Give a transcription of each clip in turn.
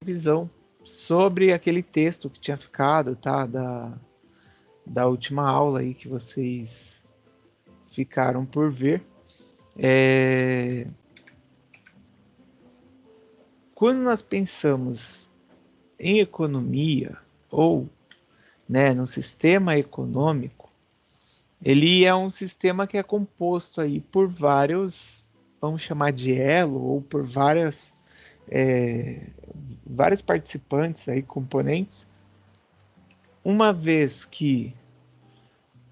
visão sobre aquele texto que tinha ficado, tá? Da última aula aí que vocês ficaram por ver. Quando nós pensamos em economia ou, né, no sistema econômico, ele é um sistema que é composto aí por vários, vamos chamar de elo, ou por é, vários participantes aí, componentes, uma vez que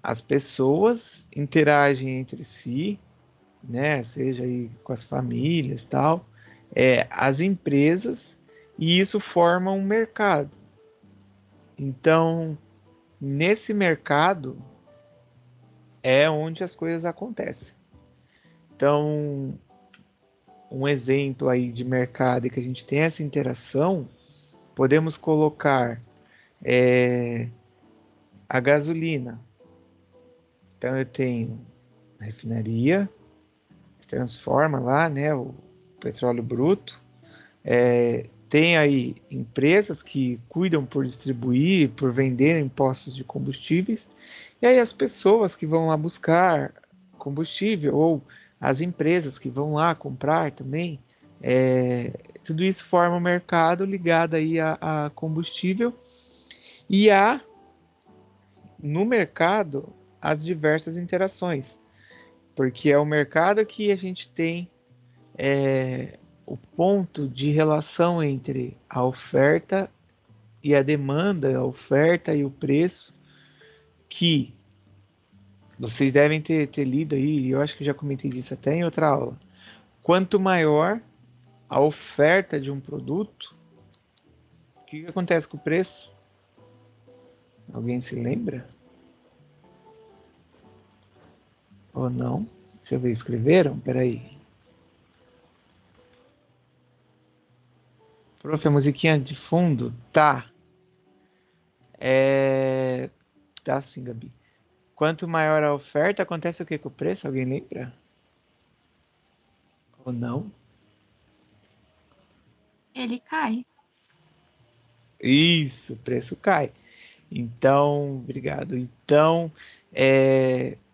as pessoas interagem entre si, né, seja aí com as famílias e tal, as empresas, e isso forma um mercado. Então, nesse mercado é onde as coisas acontecem. Então, um exemplo aí de mercado que a gente tem essa interação, podemos colocar a gasolina. Então, eu tenho a refinaria, que transforma lá, né, o petróleo bruto. Tem aí empresas que cuidam por distribuir, por vender em postos de combustíveis, e aí as pessoas que vão lá buscar combustível, ou as empresas que vão lá comprar também, tudo isso forma um mercado ligado aí a combustível, e há no mercado as diversas interações, porque é o mercado que a gente tem o ponto de relação entre a oferta e a demanda, a oferta e o preço, que vocês devem ter lido aí, eu acho que já comentei disso até em outra aula. Quanto maior a oferta de um produto, o que acontece com o preço? Alguém se lembra? Ou não? Deixa eu ver, escreveram? Peraí. Prof, a musiquinha de fundo? Tá. É... Tá sim, Gabi. Quanto maior a oferta, acontece o que com o preço? Alguém lembra? Ou não? Ele cai. Isso, o preço cai. Então, obrigado. Então,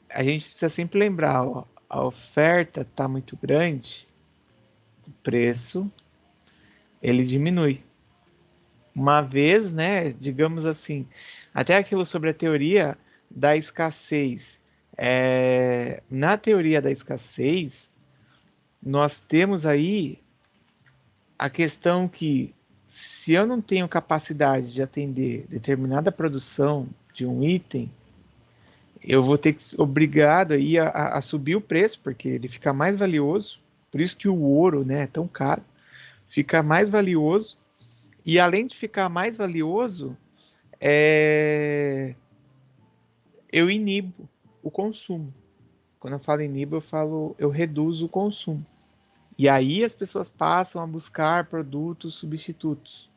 a gente precisa sempre lembrar, ó, a oferta está muito grande, o preço ele diminui. Uma vez, né, digamos assim, até aquilo sobre a teoria da escassez. Na teoria da escassez, nós temos aí a questão que se eu não tenho capacidade de atender determinada produção de um item, eu vou ter que ser obrigado aí a subir o preço, porque ele fica mais valioso. Por isso que o ouro, né, é tão caro. Fica mais valioso. E além de ficar mais valioso, é... eu inibo o consumo. Quando eu falo inibo, eu reduzo o consumo. E aí as pessoas passam a buscar produtos substitutos.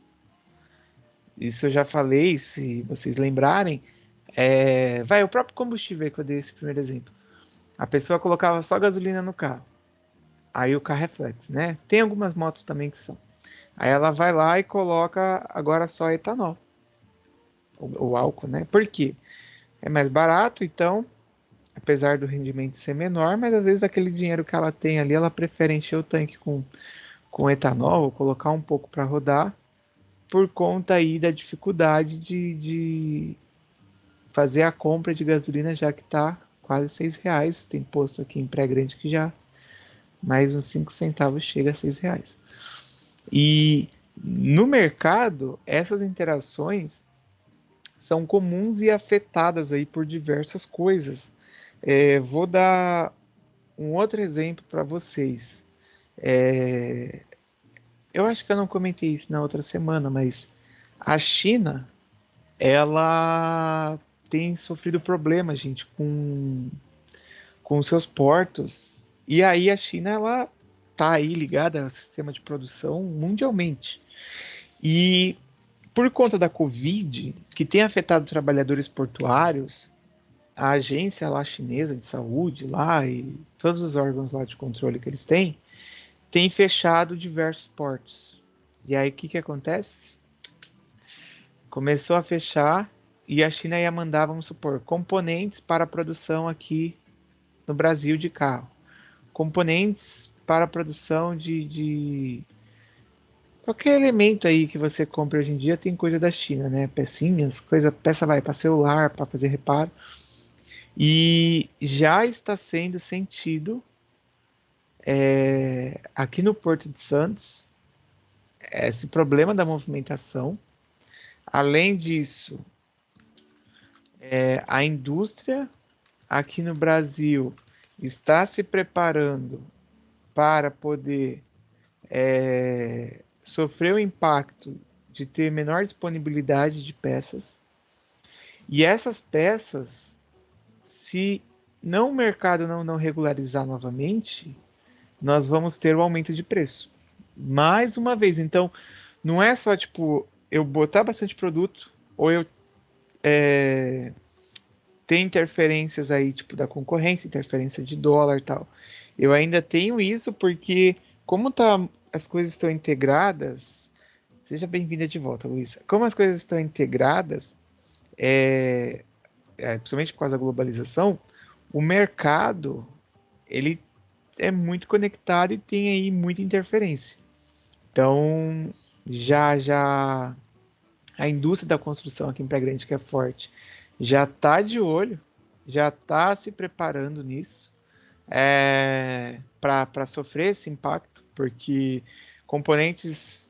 Isso eu já falei, se vocês lembrarem. Vai, o próprio combustível que eu dei esse primeiro exemplo. A pessoa colocava só gasolina no carro. Aí o carro é flex, né? Tem algumas motos também que são. Aí ela vai lá e coloca agora só etanol, o álcool, né? Por quê? É mais barato, então, apesar do rendimento ser menor, mas às vezes aquele dinheiro que ela tem ali, ela prefere encher o tanque com etanol, ou colocar um pouco para rodar, por conta aí da dificuldade de fazer a compra de gasolina, já que está quase R$ 6. Tem posto aqui em Pré Grande que já mais uns 5 centavos chega a R$ 6. E no mercado, essas interações são comuns e afetadas aí por diversas coisas. Vou dar um outro exemplo para vocês. É, eu acho que eu não comentei isso na outra semana, mas a China, ela tem sofrido problemas, gente, com seus portos. E aí a China, ela tá aí ligada ao sistema de produção mundialmente. E por conta da Covid, que tem afetado trabalhadores portuários, a agência lá chinesa de saúde lá e todos os órgãos lá de controle que eles têm, tem fechado diversos portos. E aí o que que acontece? Começou a fechar e a China ia mandar, vamos supor, componentes para a produção aqui no Brasil de carro. Componentes para a produção de qualquer elemento aí que você compra hoje em dia tem coisa da China, né? Pecinhas, peça vai para celular, para fazer reparo. E já está sendo sentido aqui no Porto de Santos esse problema da movimentação. Além disso, a indústria aqui no Brasil está se preparando para poder sofrer o impacto de ter menor disponibilidade de peças. E essas peças, se não o mercado não regularizar novamente, nós vamos ter o aumento de preço. Mais uma vez, então, não é só tipo eu botar bastante produto ou eu ter interferências aí, tipo da concorrência, interferência de dólar e tal. Eu ainda tenho isso porque, como tá, as coisas estão integradas, seja bem-vinda de volta, Luísa. Como as coisas estão integradas, principalmente por causa da globalização, o mercado ele é muito conectado e tem aí muita interferência. Então, já a indústria da construção aqui em Praia Grande, que é forte, já está de olho, já está se preparando nisso para sofrer esse impacto, porque componentes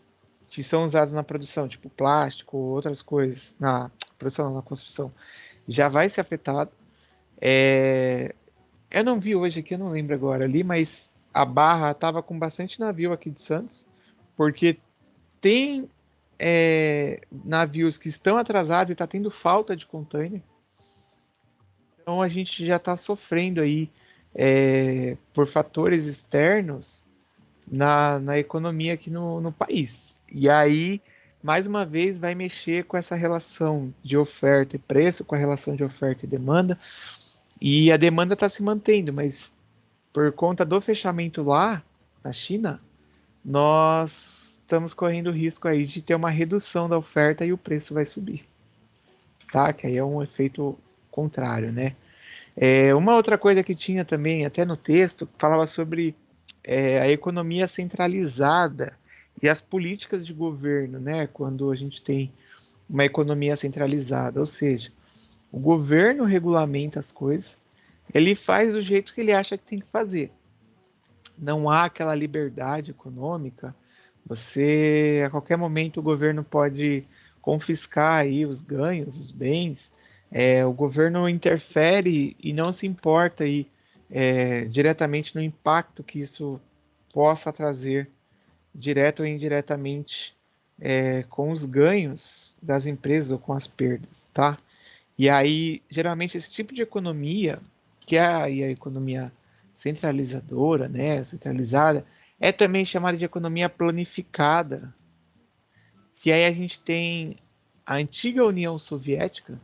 que são usados na produção, tipo plástico, outras coisas, na produção, na construção, já vai ser afetado. Eu não vi hoje aqui, eu não lembro agora ali, mas a Barra estava com bastante navio aqui de Santos, porque tem navios que estão atrasados e está tendo falta de container. Então a gente já está sofrendo aí por fatores externos na economia aqui no país. E aí, mais uma vez, vai mexer com essa relação de oferta e preço, com a relação de oferta e demanda. E a demanda está se mantendo, mas por conta do fechamento lá na China, nós estamos correndo o risco aí de ter uma redução da oferta e o preço vai subir, tá? Que aí é um efeito contrário, né? Uma outra coisa que tinha também, até no texto, falava sobre a economia centralizada e as políticas de governo, né? Quando a gente tem uma economia centralizada, ou seja, o governo regulamenta as coisas, ele faz do jeito que ele acha que tem que fazer. Não há aquela liberdade econômica. Você, a qualquer momento, o governo pode confiscar aí os ganhos, os bens. O governo interfere e não se importa aí, diretamente no impacto que isso possa trazer, direto ou indiretamente, com os ganhos das empresas ou com as perdas, tá? E aí, geralmente, esse tipo de economia, que é a economia centralizadora, né, centralizada, é também chamada de economia planificada, que aí a gente tem a antiga União Soviética,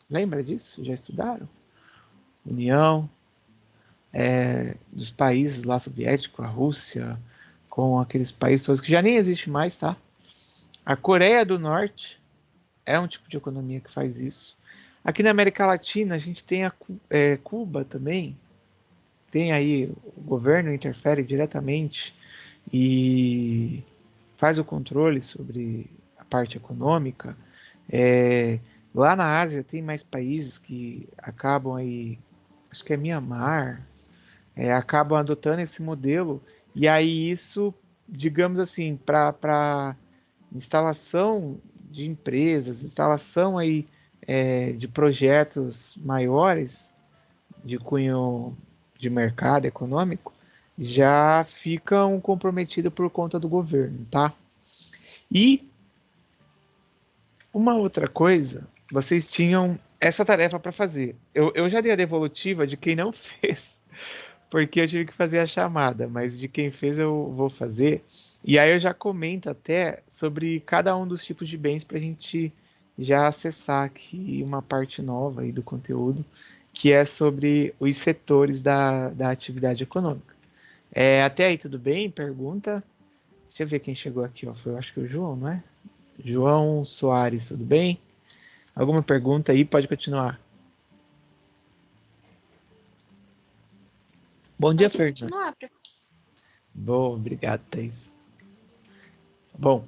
lembra disso? Já estudaram? União dos países lá soviéticos, a Rússia, com aqueles países todos que já nem existe mais, tá? A Coreia do Norte é um tipo de economia que faz isso. Aqui na América Latina a gente tem a Cuba também, tem aí o governo interfere diretamente e faz o controle sobre a parte econômica. É, Lá na Ásia tem mais países que acabam aí, acho que é Mianmar, acabam adotando esse modelo e aí isso, digamos assim, para instalação de empresas, instalação aí de projetos maiores de cunho de mercado econômico, já ficam comprometidos por conta do governo, tá? E uma outra coisa, vocês tinham essa tarefa para fazer. Eu já dei a devolutiva de quem não fez, porque eu tive que fazer a chamada, mas de quem fez eu vou fazer. E aí eu já comento até sobre cada um dos tipos de bens para a gente já acessar aqui uma parte nova aí do conteúdo, que é sobre os setores da atividade econômica. Até aí tudo bem? Pergunta? Deixa eu ver quem chegou aqui, ó. Foi, eu acho que o João, não é? João Soares, tudo bem? Alguma pergunta aí? Pode continuar. Bom dia, Pode Fernando. continuar, Bom, obrigado, Thaís. Bom,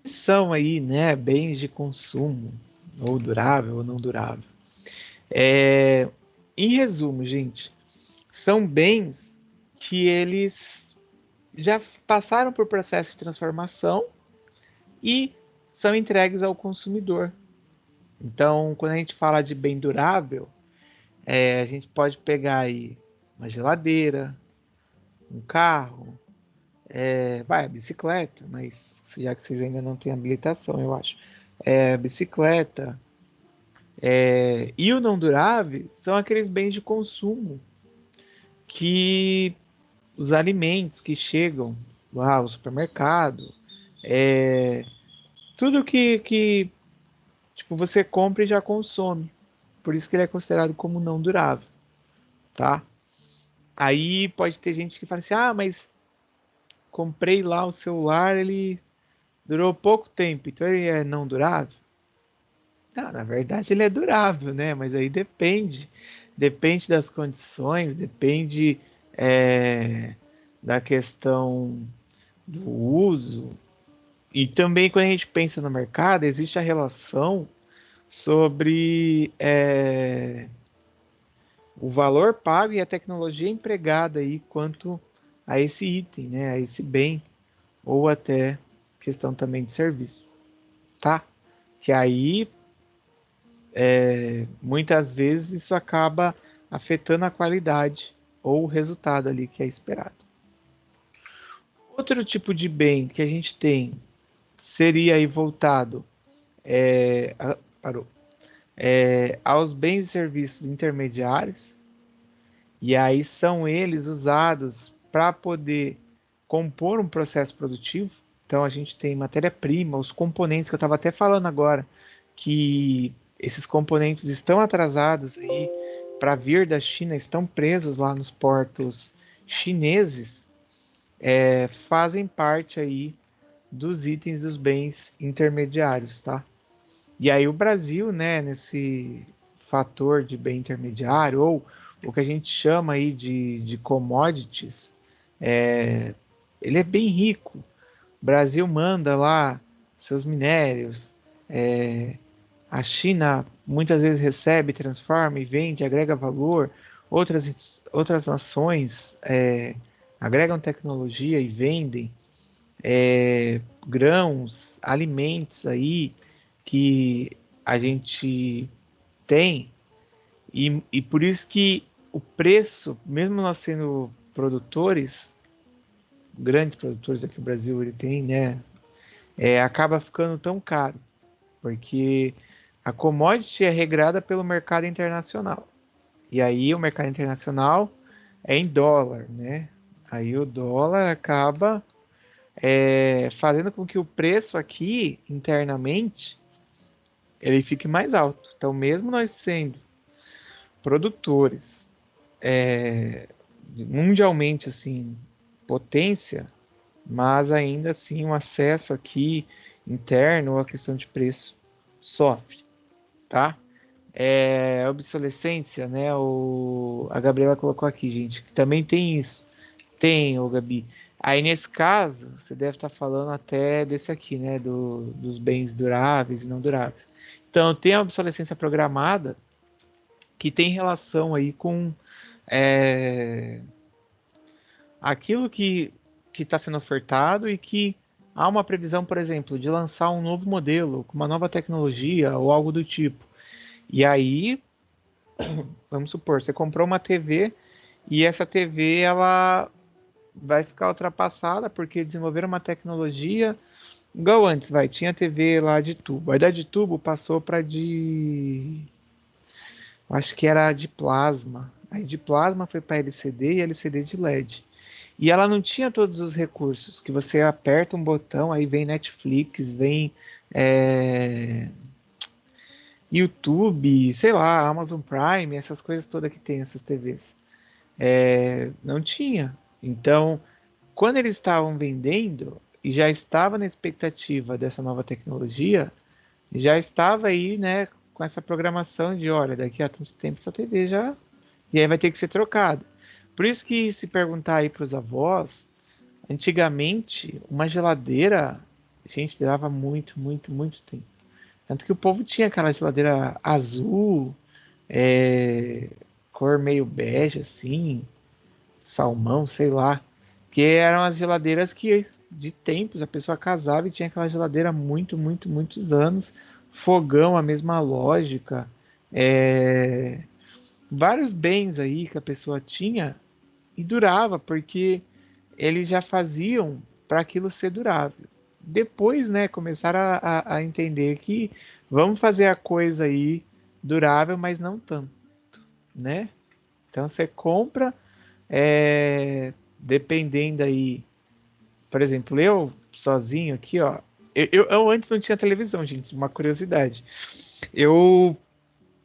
são aí, né, bens de consumo, ou durável ou não durável. É, em resumo, gente, são bens que eles já passaram por processo de transformação e são entregues ao consumidor. Então, quando a gente fala de bem durável, a gente pode pegar aí uma geladeira, um carro, a bicicleta, mas já que vocês ainda não têm habilitação, eu acho. Bicicleta. E o não durável são aqueles bens de consumo que os alimentos que chegam lá ao supermercado, é, tudo que tipo, você compra e já consome. Por isso que ele é considerado como não durável, tá? Aí pode ter gente que fala assim, ah, mas comprei lá o celular, ele durou pouco tempo, então ele é não durável? Não, na verdade ele é durável, né? Mas aí depende das condições, depende é, da questão do uso. E também quando a gente pensa no mercado, existe a relação sobre o valor pago e a tecnologia empregada aí quanto a esse item, né? A esse bem, ou até questão também de serviço, tá? Que aí muitas vezes isso acaba afetando a qualidade ou o resultado ali que é esperado. Outro tipo de bem que a gente tem seria aí voltado parou, aos bens e serviços intermediários, e aí são eles usados para poder compor um processo produtivo. Então a gente tem matéria-prima, os componentes que eu estava até falando agora, que esses componentes estão atrasados aí para vir da China, estão presos lá nos portos chineses, fazem parte aí dos itens dos bens intermediários, tá? E aí o Brasil, né, nesse fator de bem intermediário, ou o que a gente chama aí de commodities, ele é bem rico. O Brasil manda lá seus minérios, a China muitas vezes recebe, transforma e vende, agrega valor. Outras nações agregam tecnologia e vendem grãos, alimentos aí que a gente tem, e por isso que o preço, mesmo nós sendo produtores, grandes produtores aqui no Brasil, ele tem, né, acaba ficando tão caro, porque a commodity é regrada pelo mercado internacional. E aí o mercado internacional é em dólar, né? Aí o dólar acaba fazendo com que o preço aqui internamente ele fique mais alto. Então, mesmo nós sendo produtores mundialmente assim potência, mas ainda assim o acesso aqui interno ou a questão de preço sofre, tá? Obsolescência, né? A Gabriela colocou aqui, gente, que também tem isso. Tem, ô Gabi. Aí nesse caso, você deve estar falando até desse aqui, né? Dos bens duráveis e não duráveis. Então, tem a obsolescência programada, que tem relação aí com é, aquilo que está sendo ofertado e que há uma previsão, por exemplo, de lançar um novo modelo com uma nova tecnologia ou algo do tipo. E aí, vamos supor, você comprou uma TV e essa TV ela vai ficar ultrapassada porque desenvolveram uma tecnologia igual antes, tinha TV lá de tubo. Aí da de tubo passou para acho que era de plasma. Aí de plasma foi para LCD e LCD de LED. E ela não tinha todos os recursos, que você aperta um botão, aí vem Netflix, vem é, YouTube, sei lá, Amazon Prime, essas coisas todas que tem essas TVs. Não tinha. Então, quando eles estavam vendendo e já estava na expectativa dessa nova tecnologia, já estava aí, né, com essa programação de, olha, daqui a tanto tempo essa TV já, e aí vai ter que ser trocada. Por isso que se perguntar aí para os avós, antigamente uma geladeira, gente, durava muito, muito, muito tempo. Tanto que o povo tinha aquela geladeira azul, é, cor meio bege assim, salmão, sei lá, que eram as geladeiras que de tempos a pessoa casava e tinha aquela geladeira muito, muito, muitos anos, fogão, a mesma lógica, é, vários bens aí que a pessoa tinha e durava porque eles já faziam para aquilo ser durável. Depois, né, começaram a entender que vamos fazer a coisa aí durável, mas não tanto, né? Então você compra, dependendo aí, por exemplo, eu sozinho aqui, ó, eu antes não tinha televisão, gente, uma curiosidade. Eu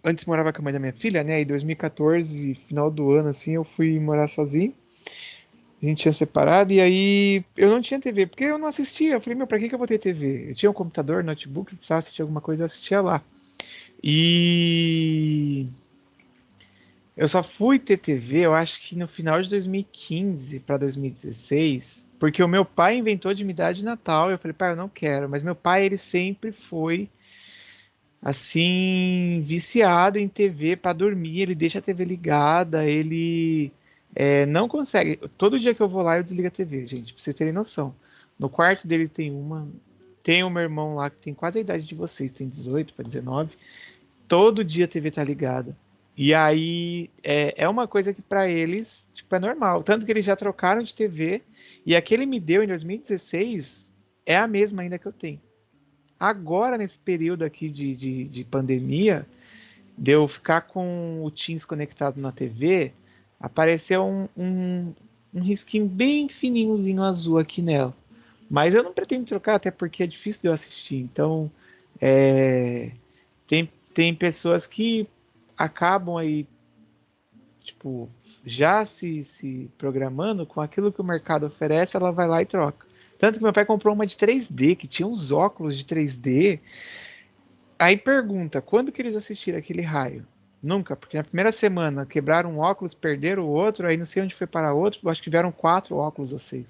antes morava com a mãe da minha filha, né? Em 2014, final do ano, assim, eu fui morar sozinho. A gente tinha separado e aí eu não tinha TV, porque eu não assistia. Eu falei, meu, pra que eu vou ter TV? Eu tinha um computador, notebook, precisava assistir alguma coisa, eu assistia lá. E eu só fui ter TV, eu acho que no final de 2015 para 2016, porque o meu pai inventou de me dar de Natal. Eu falei, pai, eu não quero. Mas meu pai, ele sempre foi assim, viciado em TV para dormir. Ele deixa a TV ligada, ele não consegue. Todo dia que eu vou lá, eu desligo a TV, gente, pra vocês terem noção. No quarto dele tem uma. Tem o meu irmão lá que tem quase a idade de vocês, tem 18 para 19. Todo dia a TV tá ligada. E aí é uma coisa que para eles tipo, é normal. Tanto que eles já trocaram de TV. E a que ele me deu em 2016 é a mesma ainda que eu tenho. Agora, nesse período aqui de pandemia, de eu ficar com o Teams conectado na TV, apareceu um risquinho bem fininhozinho azul aqui nela. Mas eu não pretendo trocar, até porque é difícil de eu assistir. Então, tem pessoas que acabam aí, tipo, já se programando com aquilo que o mercado oferece, ela vai lá e troca. Tanto que meu pai comprou uma de 3D, que tinha uns óculos de 3D. Aí pergunta, quando que eles assistiram aquele raio? Nunca, porque na primeira semana quebraram um óculos, perderam o outro, aí não sei onde foi para outro, acho que tiveram 4 óculos ou 6.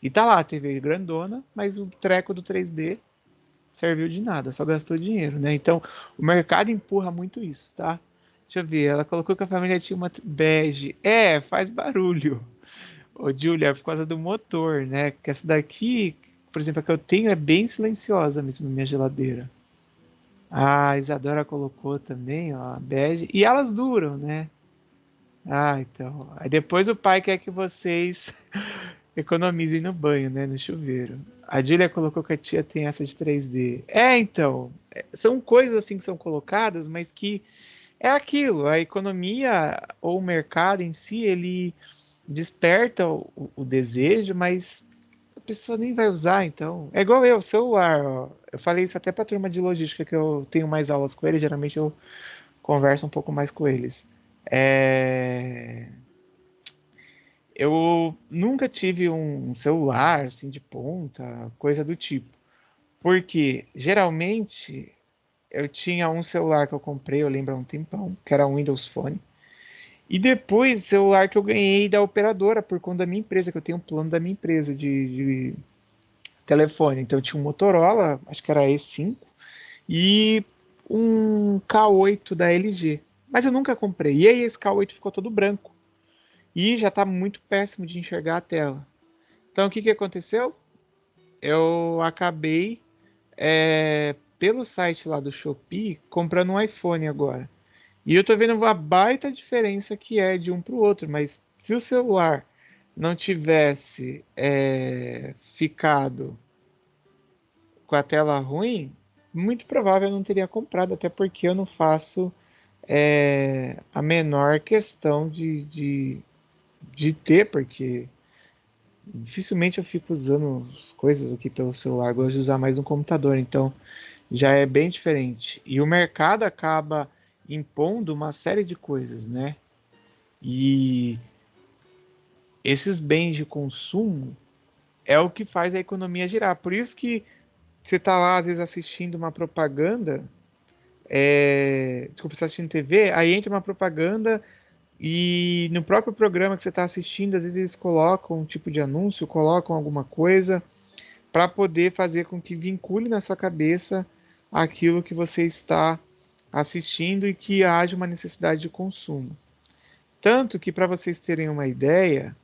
E tá lá a TV grandona, mas o treco do 3D serviu de nada, só gastou dinheiro, né? Então o mercado empurra muito isso, tá? Deixa eu ver, ela colocou que a família tinha uma bege. Faz barulho. Ô, Julia, por causa do motor, né? Porque essa daqui, por exemplo, a que eu tenho é bem silenciosa mesmo, minha geladeira. A Isadora colocou também, ó, bege. E elas duram, né? Ah, então. Aí depois o pai quer que vocês economizem no banho, né? No chuveiro. A Julia colocou que a tia tem essa de 3D. Então. São coisas assim que são colocadas, mas que é aquilo. A economia ou o mercado em si, ele desperta o desejo, mas a pessoa nem vai usar, então. É igual eu, celular, ó. Eu falei isso até pra turma de logística, que eu tenho mais aulas com eles, geralmente eu converso um pouco mais com eles. É... Eu nunca tive um celular assim de ponta, coisa do tipo. Porque geralmente eu tinha um celular que eu comprei, eu lembro há um tempão, que era um Windows Phone. E depois celular que eu ganhei da operadora por conta da minha empresa, que eu tenho um plano da minha empresa de telefone. Então eu tinha um Motorola, acho que era E5, e um K8 da LG. Mas eu nunca comprei. E aí esse K8 ficou todo branco. E já está muito péssimo de enxergar a tela. Então o que aconteceu? Eu acabei, pelo site lá do Shopee, comprando um iPhone agora. E eu tô vendo uma baita diferença que é de um para o outro. Mas se o celular não tivesse ficado com a tela ruim, muito provável eu não teria comprado, até porque eu não faço a menor questão de ter, porque dificilmente eu fico usando as coisas aqui pelo celular, gosto de usar mais um computador, então já é bem diferente. E o mercado acaba impondo uma série de coisas, né? E esses bens de consumo, é o que faz a economia girar. Por isso que você está lá, às vezes, assistindo uma propaganda, desculpa, você está assistindo TV, aí entra uma propaganda e no próprio programa que você está assistindo, às vezes eles colocam um tipo de anúncio, colocam alguma coisa para poder fazer com que vincule na sua cabeça aquilo que você está assistindo e que haja uma necessidade de consumo. Tanto que, para vocês terem uma ideia,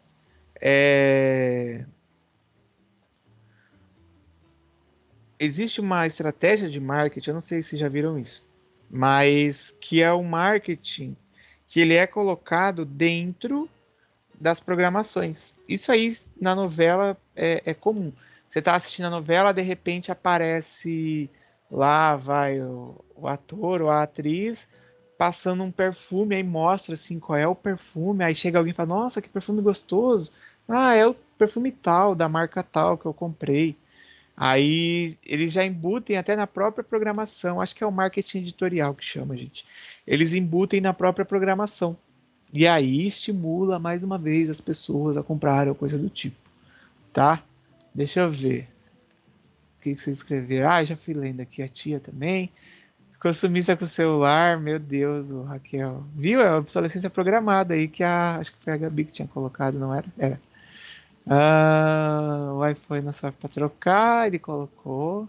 existe uma estratégia de marketing, eu não sei se já viram isso, mas que é o marketing que ele é colocado dentro das programações. Isso aí na novela é comum. Você está assistindo a novela, de repente aparece lá, vai o ator ou a atriz passando um perfume, aí mostra assim qual é o perfume, aí chega alguém e fala, nossa, que perfume gostoso. Ah, é o perfume tal, da marca tal que eu comprei. Aí eles já embutem até na própria programação. Acho que é o marketing editorial que chama, gente. Eles embutem na própria programação. E aí estimula mais uma vez as pessoas a comprarem ou coisa do tipo, tá? Deixa eu ver. O que você escreveu? Ah, já fui lendo aqui a tia também. Consumista com celular, meu Deus, o Raquel. Viu? É a obsolescência programada aí que acho que foi a Gabi que tinha colocado, não era? Era. Ah, o iPhone não serve pra trocar, ele colocou.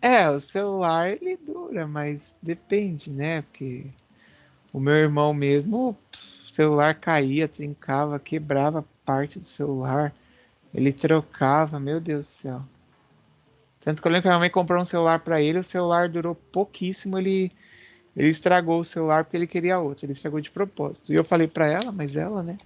É, o celular ele dura, mas depende, né? Porque o meu irmão mesmo, o celular caía, trincava, quebrava parte do celular. Ele trocava, meu Deus do céu. Tanto que eu lembro que a minha mãe comprou um celular pra ele, o celular durou pouquíssimo, ele estragou o celular porque ele queria outro, ele estragou de propósito. E eu falei pra ela, mas ela, né?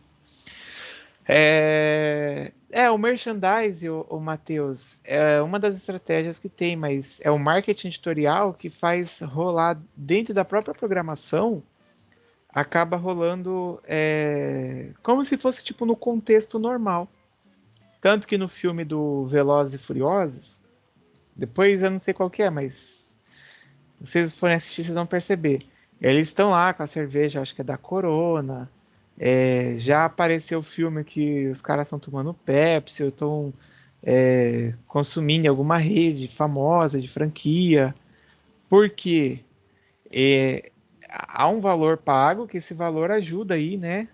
O merchandise, o Matheus, é uma das estratégias que tem, mas é o marketing editorial que faz rolar dentro da própria programação, acaba rolando como se fosse tipo no contexto normal. Tanto que no filme do Velozes e Furiosos, depois eu não sei qual que é, mas se vocês forem assistir, vocês vão perceber. Eles estão lá com a cerveja, acho que é da Corona. Já apareceu o filme que os caras estão tomando Pepsi, ou estão consumindo em alguma rede famosa de franquia. Porque é, há um valor pago que esse valor ajuda aí, né?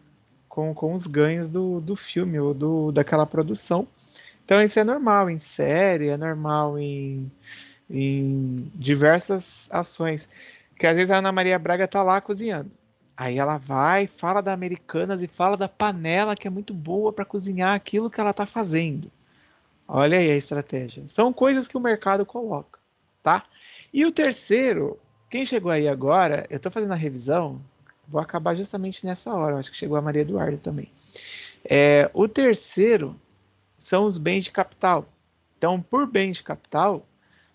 Com os ganhos do filme ou daquela produção. Então isso é normal em série, é normal em diversas ações. Que às vezes a Ana Maria Braga tá lá cozinhando. Aí ela vai, fala da Americanas e fala da panela que é muito boa para cozinhar aquilo que ela tá fazendo. Olha aí a estratégia. São coisas que o mercado coloca, tá? E o terceiro, quem chegou aí agora, eu tô fazendo a revisão, vou acabar justamente nessa hora. Acho que chegou a Maria Eduarda também. O terceiro são os bens de capital. Então, por bens de capital,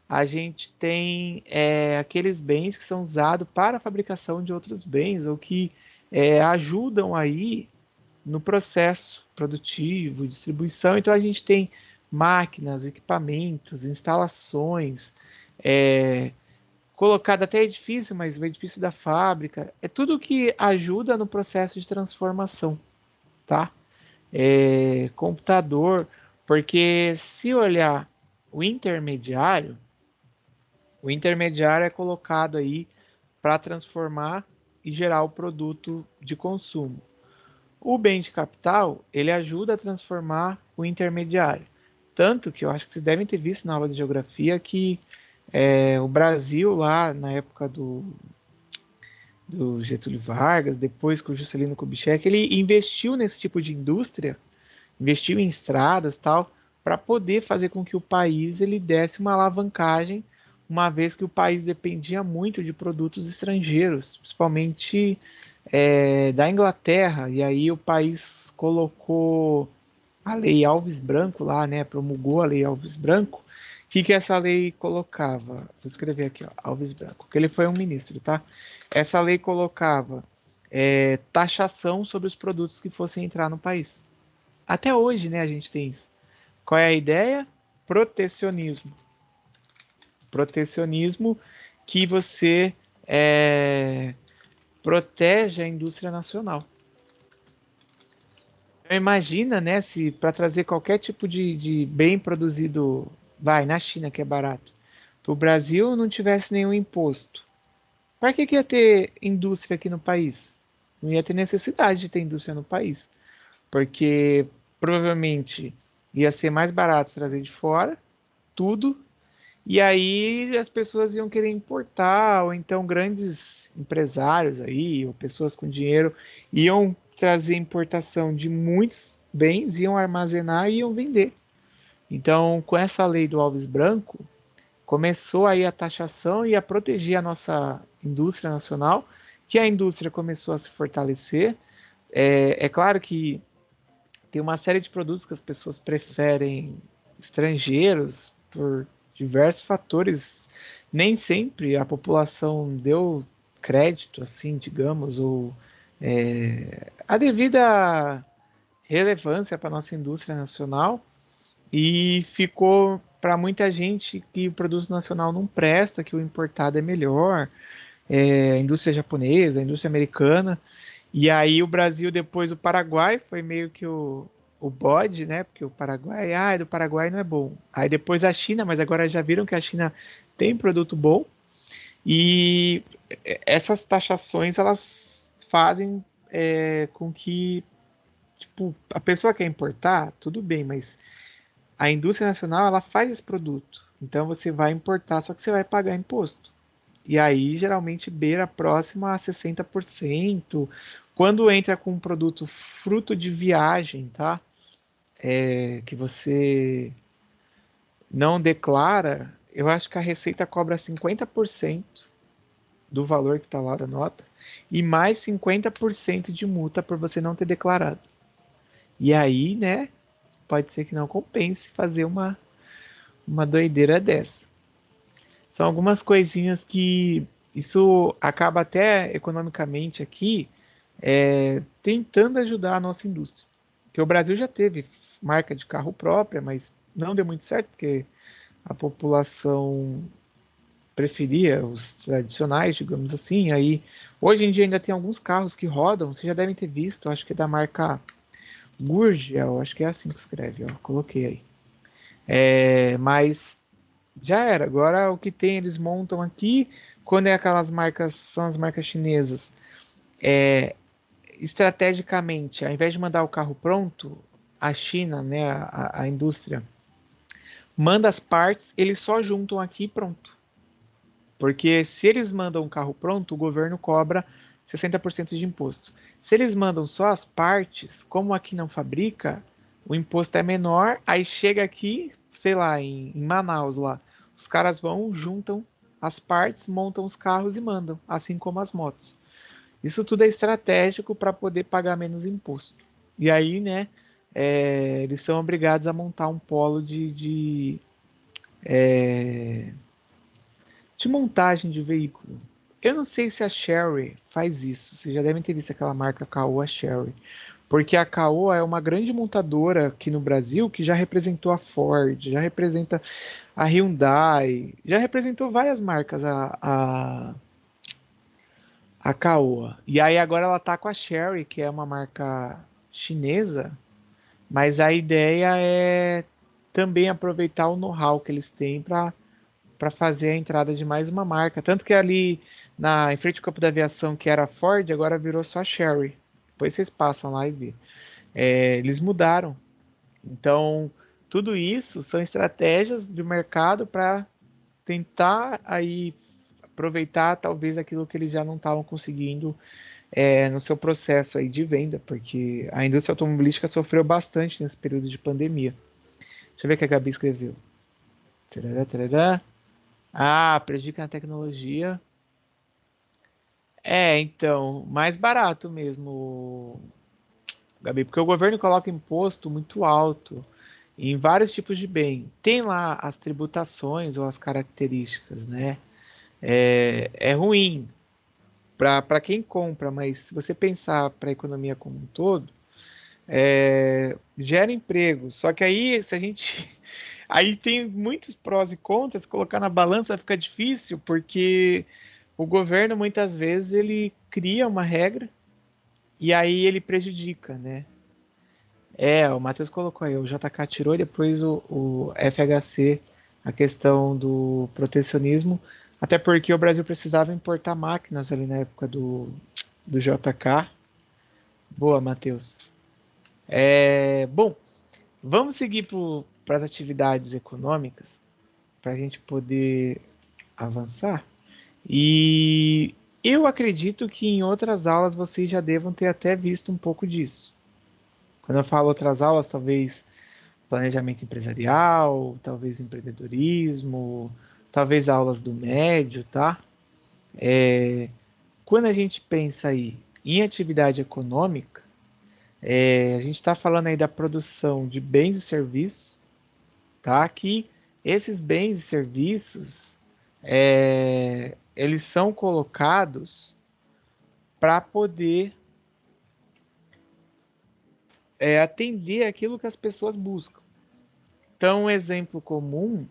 a gente tem aqueles bens que são usados para a fabricação de outros bens ou que ajudam aí no processo produtivo, distribuição. Então a gente tem máquinas, equipamentos, instalações, colocado até edifício, mas o edifício da fábrica, é tudo que ajuda no processo de transformação, tá? Computador, porque se olhar o intermediário, o intermediário é colocado aí para transformar e gerar o produto de consumo. O bem de capital, ele ajuda a transformar o intermediário. Tanto que eu acho que vocês devem ter visto na aula de geografia que o Brasil, lá na época do Getúlio Vargas, depois com o Juscelino Kubitschek, ele investiu nesse tipo de indústria, investiu em estradas tal, para poder fazer com que o país ele desse uma alavancagem, uma vez que o país dependia muito de produtos estrangeiros, principalmente da Inglaterra, e aí o país colocou a Lei Alves Branco lá, né? Promulgou a Lei Alves Branco. O que essa lei colocava? Vou escrever aqui, ó, Alves Branco, que ele foi um ministro, tá? Essa lei colocava taxação sobre os produtos que fossem entrar no país. Até hoje, né, a gente tem isso. Qual é a ideia? Protecionismo. Protecionismo que você protege a indústria nacional. Imagina, né, se para trazer qualquer tipo de bem produzido, vai, na China, que é barato, para o Brasil não tivesse nenhum imposto. Para que ia ter indústria aqui no país? Não ia ter necessidade de ter indústria no país, porque provavelmente ia ser mais barato trazer de fora tudo, e aí as pessoas iam querer importar, ou então grandes empresários aí, ou pessoas com dinheiro, iam trazer importação de muitos bens, iam armazenar e iam vender. Então, com essa lei do Alves Branco, começou aí a taxação e a proteger a nossa indústria nacional, que a indústria começou a se fortalecer. É claro que tem uma série de produtos que as pessoas preferem estrangeiros por diversos fatores. Nem sempre a população deu crédito, assim, digamos, ou a devida relevância para a nossa indústria nacional e ficou para muita gente que o produto nacional não presta, que o importado é melhor, a indústria japonesa, a indústria americana. E aí o Brasil, depois o Paraguai, foi meio que o bode, né? Porque o Paraguai, do Paraguai não é bom. Aí depois a China, mas agora já viram que a China tem produto bom. E essas taxações, elas fazem com que, tipo, a pessoa quer importar, tudo bem, mas a indústria nacional, ela faz esse produto. Então você vai importar, só que você vai pagar imposto. E aí, geralmente, beira próximo a 60%. Quando entra com um produto fruto de viagem, tá? Que você não declara, eu acho que a Receita cobra 50% do valor que está lá da nota e mais 50% de multa por você não ter declarado. E aí, né, pode ser que não compense fazer uma doideira dessa. São algumas coisinhas que isso acaba até economicamente aqui tentando ajudar a nossa indústria. Porque o Brasil já teve marca de carro própria, mas não deu muito certo porque a população preferia os tradicionais, digamos assim. Aí hoje em dia ainda tem alguns carros que rodam, vocês já devem ter visto, acho que é da marca Gurgel, acho que é assim que escreve, ó, coloquei aí. Mas já era. Agora o que tem eles montam aqui, quando é aquelas marcas, são as marcas chinesas, estrategicamente, ao invés de mandar o carro pronto, a China, né, a indústria, manda as partes, eles só juntam aqui e pronto. Porque se eles mandam um carro pronto, o governo cobra 60% de imposto. Se eles mandam só as partes, como aqui não fabrica, o imposto é menor, aí chega aqui, sei lá, em Manaus lá, os caras vão, juntam as partes, montam os carros e mandam, assim como as motos. Isso tudo é estratégico para poder pagar menos imposto. E aí, né, eles são obrigados a montar um polo de montagem de veículo. Eu não sei se a Chery faz isso. Vocês já devem ter visto aquela marca Caoa Chery. Porque a Caoa é uma grande montadora aqui no Brasil que já representou a Ford, já representa a Hyundai, já representou várias marcas a Caoa. E aí agora ela tá com a Chery, que é uma marca chinesa, mas a ideia é também aproveitar o know-how que eles têm para fazer a entrada de mais uma marca. Tanto que ali em frente ao campo da aviação, que era a Ford, agora virou só a Chery. Depois vocês passam lá e vê. Eles mudaram. Então, tudo isso são estratégias do mercado para tentar aí aproveitar talvez aquilo que eles já não estavam conseguindo no seu processo aí de venda, porque a indústria automobilística sofreu bastante nesse período de pandemia. Deixa eu ver o que a Gabi escreveu. Tarará, tarará. Prejudica na tecnologia. Então, mais barato mesmo, Gabi, porque o governo coloca imposto muito alto em vários tipos de bem. Tem lá as tributações ou as características, né? É ruim para quem compra, mas se você pensar para a economia como um todo, gera emprego. Só que aí, se a gente. Aí tem muitos prós e contras, colocar na balança fica difícil, porque o governo muitas vezes ele cria uma regra e aí ele prejudica, né? O Matheus colocou aí, o JK tirou e depois o FHC, a questão do protecionismo, até porque o Brasil precisava importar máquinas ali na época do JK. Boa, Matheus. Bom, vamos seguir para as atividades econômicas, para a gente poder avançar. E eu acredito que em outras aulas vocês já devam ter até visto um pouco disso. Quando eu falo outras aulas, talvez planejamento empresarial, talvez empreendedorismo, talvez aulas do médio, tá? Quando a gente pensa aí em atividade econômica, a gente está falando aí da produção de bens e serviços, tá? Que esses bens e serviços, eles são colocados para poder atender aquilo que as pessoas buscam. Então, um exemplo comum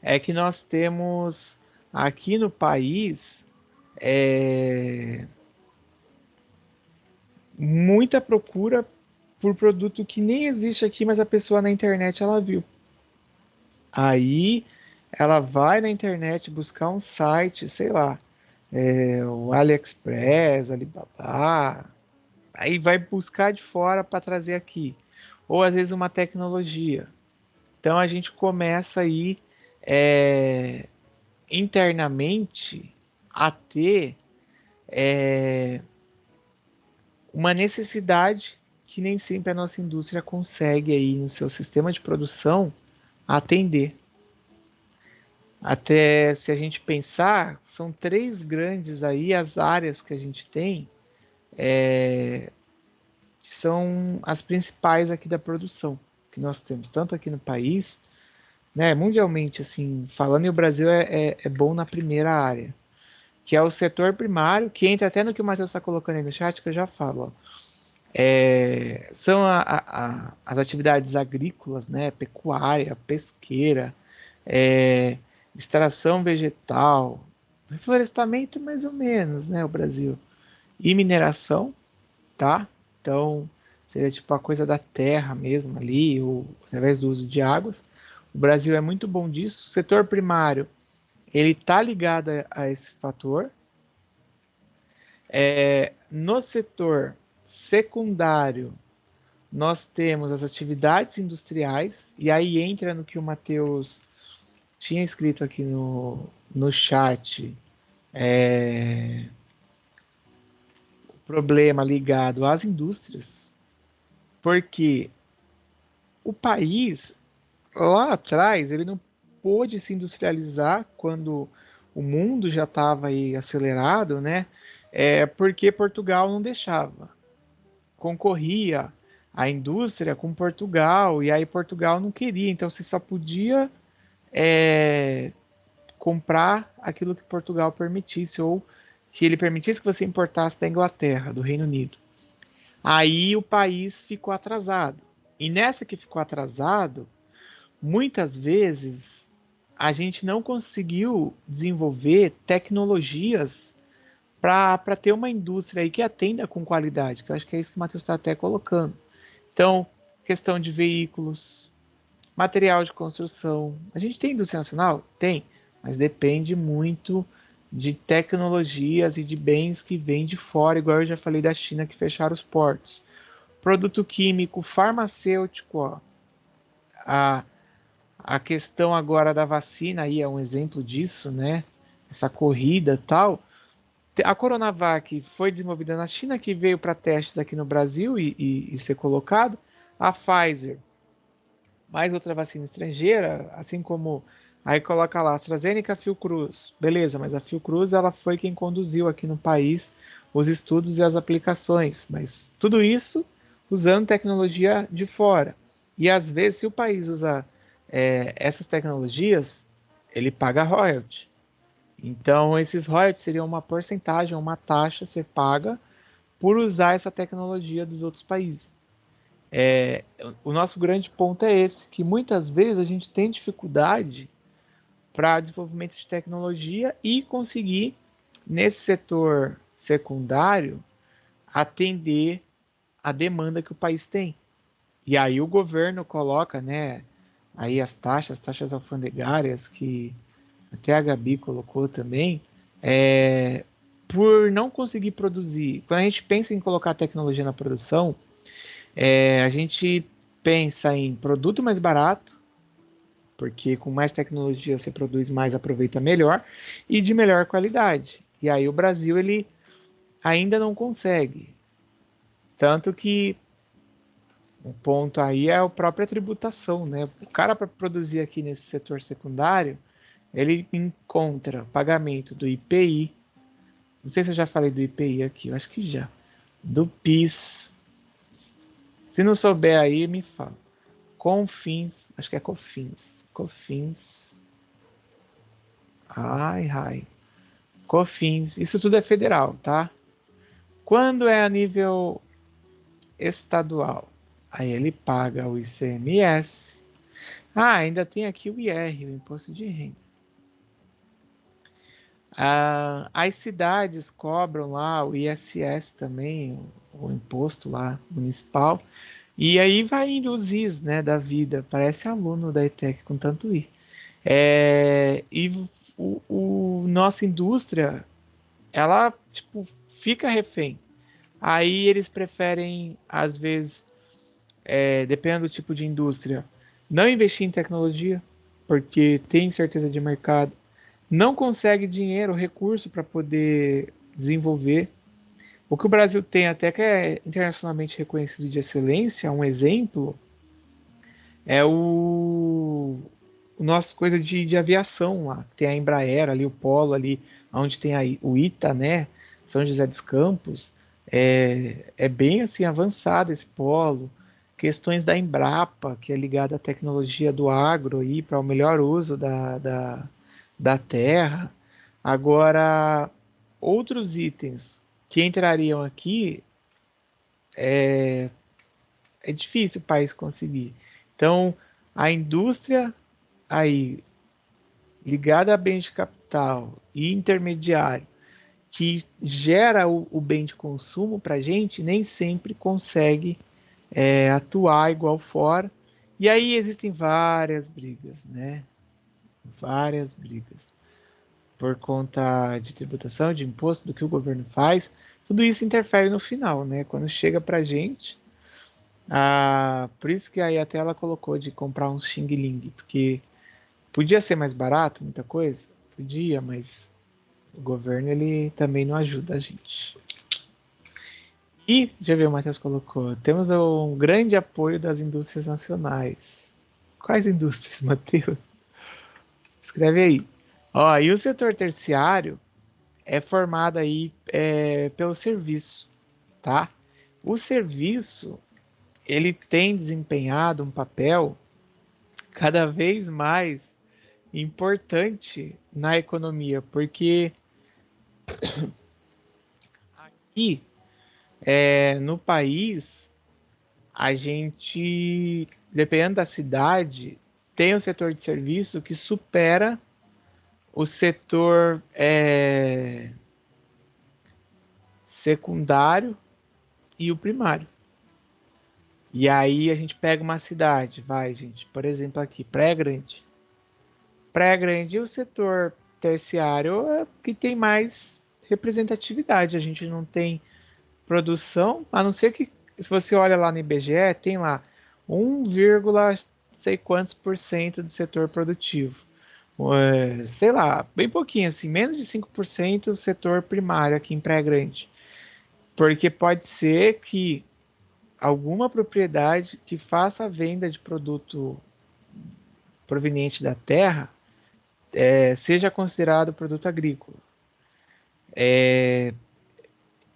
é que nós temos aqui no país é, muita procura por produto que nem existe aqui, mas a pessoa na internet ela viu. Aí ela vai na internet buscar um site, sei lá, o AliExpress, Alibaba, aí vai buscar de fora para trazer aqui. Ou às vezes uma tecnologia. Então a gente começa aí é, internamente a ter uma necessidade que nem sempre a nossa indústria consegue aí no seu sistema de produção atender. Até se a gente pensar, são três grandes aí as áreas que a gente tem, que são as principais aqui da produção que nós temos, tanto aqui no país, né, mundialmente assim, falando, e o Brasil é bom na primeira área, que é o setor primário, que entra até no que o Matheus está colocando aí no chat, que eu já falo, ó. São as atividades agrícolas, né, pecuária, pesqueira, é, extração vegetal, reflorestamento mais ou menos, né, o Brasil, e mineração, tá? Então, seria tipo a coisa da terra mesmo ali, ou através do uso de águas. O Brasil é muito bom disso. O setor primário, ele tá ligado a esse fator. No setor secundário, nós temos as atividades industriais, e aí entra no que o Matheus tinha escrito aqui no chat, o problema ligado às indústrias, porque o país, lá atrás, ele não pôde se industrializar quando o mundo já estava aí acelerado, né? Porque Portugal não deixava. Concorria a indústria com Portugal, e aí Portugal não queria, então você só podia é, comprar aquilo que Portugal permitisse, ou que ele permitisse que você importasse da Inglaterra, do Reino Unido. Aí o país ficou atrasado. E nessa que ficou atrasado, muitas vezes a gente não conseguiu desenvolver tecnologias para ter uma indústria aí que atenda com qualidade, que eu acho que é isso que o Matheus está até colocando. Então, questão de veículos, material de construção. A gente tem indústria nacional? Tem, mas depende muito de tecnologias e de bens que vêm de fora, igual eu já falei da China que fecharam os portos. Produto químico, farmacêutico, ó. A, a questão agora da vacina aí é um exemplo disso, né? Essa corrida e tal. A Coronavac foi desenvolvida na China, que veio para testes aqui no Brasil e ser colocado. A Pfizer, mais outra vacina estrangeira, assim como aí coloca lá AstraZeneca, Fiocruz. Beleza, mas a Fiocruz ela foi quem conduziu aqui no país os estudos e as aplicações, mas tudo isso usando tecnologia de fora. E às vezes, se o país usa essas tecnologias, ele paga royalty. Então, esses royalties seriam uma porcentagem, uma taxa a ser paga por usar essa tecnologia dos outros países. O nosso grande ponto é esse, que muitas vezes a gente tem dificuldade para desenvolvimento de tecnologia e conseguir, nesse setor secundário, atender a demanda que o país tem. E aí o governo coloca, né, aí as taxas alfandegárias, que até a Gabi colocou também, por não conseguir produzir. Quando a gente pensa em colocar tecnologia na produção, a gente pensa em produto mais barato, porque com mais tecnologia você produz mais, aproveita melhor, e de melhor qualidade. E aí o Brasil ele ainda não consegue. Tanto que um ponto aí é a própria tributação, né? O cara para produzir aqui nesse setor secundário, ele encontra pagamento do IPI. Não sei se eu já falei do IPI aqui, eu acho que já. Do PIS. Se não souber aí, me fala. Confins, acho que é Cofins. Cofins. Ai, ai. Cofins. Isso tudo é federal, tá? Quando é a nível estadual, aí ele paga o ICMS. Ah, ainda tem aqui o IR, o Imposto de Renda. As cidades cobram lá o ISS também, o imposto lá municipal. E aí vai indo os Is, né, da vida. Parece aluno da ETEC com tanto I. E nossa indústria, ela, tipo, fica refém. Aí eles preferem, às vezes, dependendo do tipo de indústria, não investir em tecnologia, porque tem certeza de mercado, não consegue dinheiro, recurso para poder desenvolver. O que o Brasil tem até que é internacionalmente reconhecido de excelência, um exemplo, é o nosso coisa de aviação lá. Tem a Embraer ali, o Polo ali, onde tem o ITA, né? São José dos Campos. É bem assim avançado esse polo. Questões da Embrapa, que é ligada à tecnologia do agro aí, para o melhor uso da terra. Agora, outros itens que entrariam aqui é difícil o país conseguir. Então, a indústria aí ligada a bens de capital e intermediário que gera o bem de consumo para a gente nem sempre consegue atuar igual fora. E aí existem várias brigas, né? Várias brigas por conta de tributação, de imposto, do que o governo faz. Tudo isso interfere no final, né? Quando chega para a gente. Por isso que aí até ela colocou de comprar um Xing Ling, porque podia ser mais barato, muita coisa? Podia, mas o governo ele também não ajuda a gente. E, já viu, o Matheus colocou, temos um grande apoio das indústrias nacionais. Quais indústrias, Matheus? Escreve aí. Ó, e o setor terciário é formado aí pelo serviço, tá? O serviço, ele tem desempenhado um papel cada vez mais importante na economia, porque aqui no país a gente, dependendo da cidade, tem um setor de serviço que supera o setor secundário e o primário. E aí a gente pega uma cidade, vai, gente, por exemplo aqui, Praia Grande. Praia Grande, o setor terciário é que tem mais representatividade. A gente não tem produção, a não ser que, se você olha lá no IBGE, tem lá 1, sei quantos por cento do setor produtivo. Sei lá, bem pouquinho, assim, menos de 5% do setor primário aqui em Praia Grande. Porque pode ser que alguma propriedade que faça a venda de produto proveniente da terra seja considerado produto agrícola.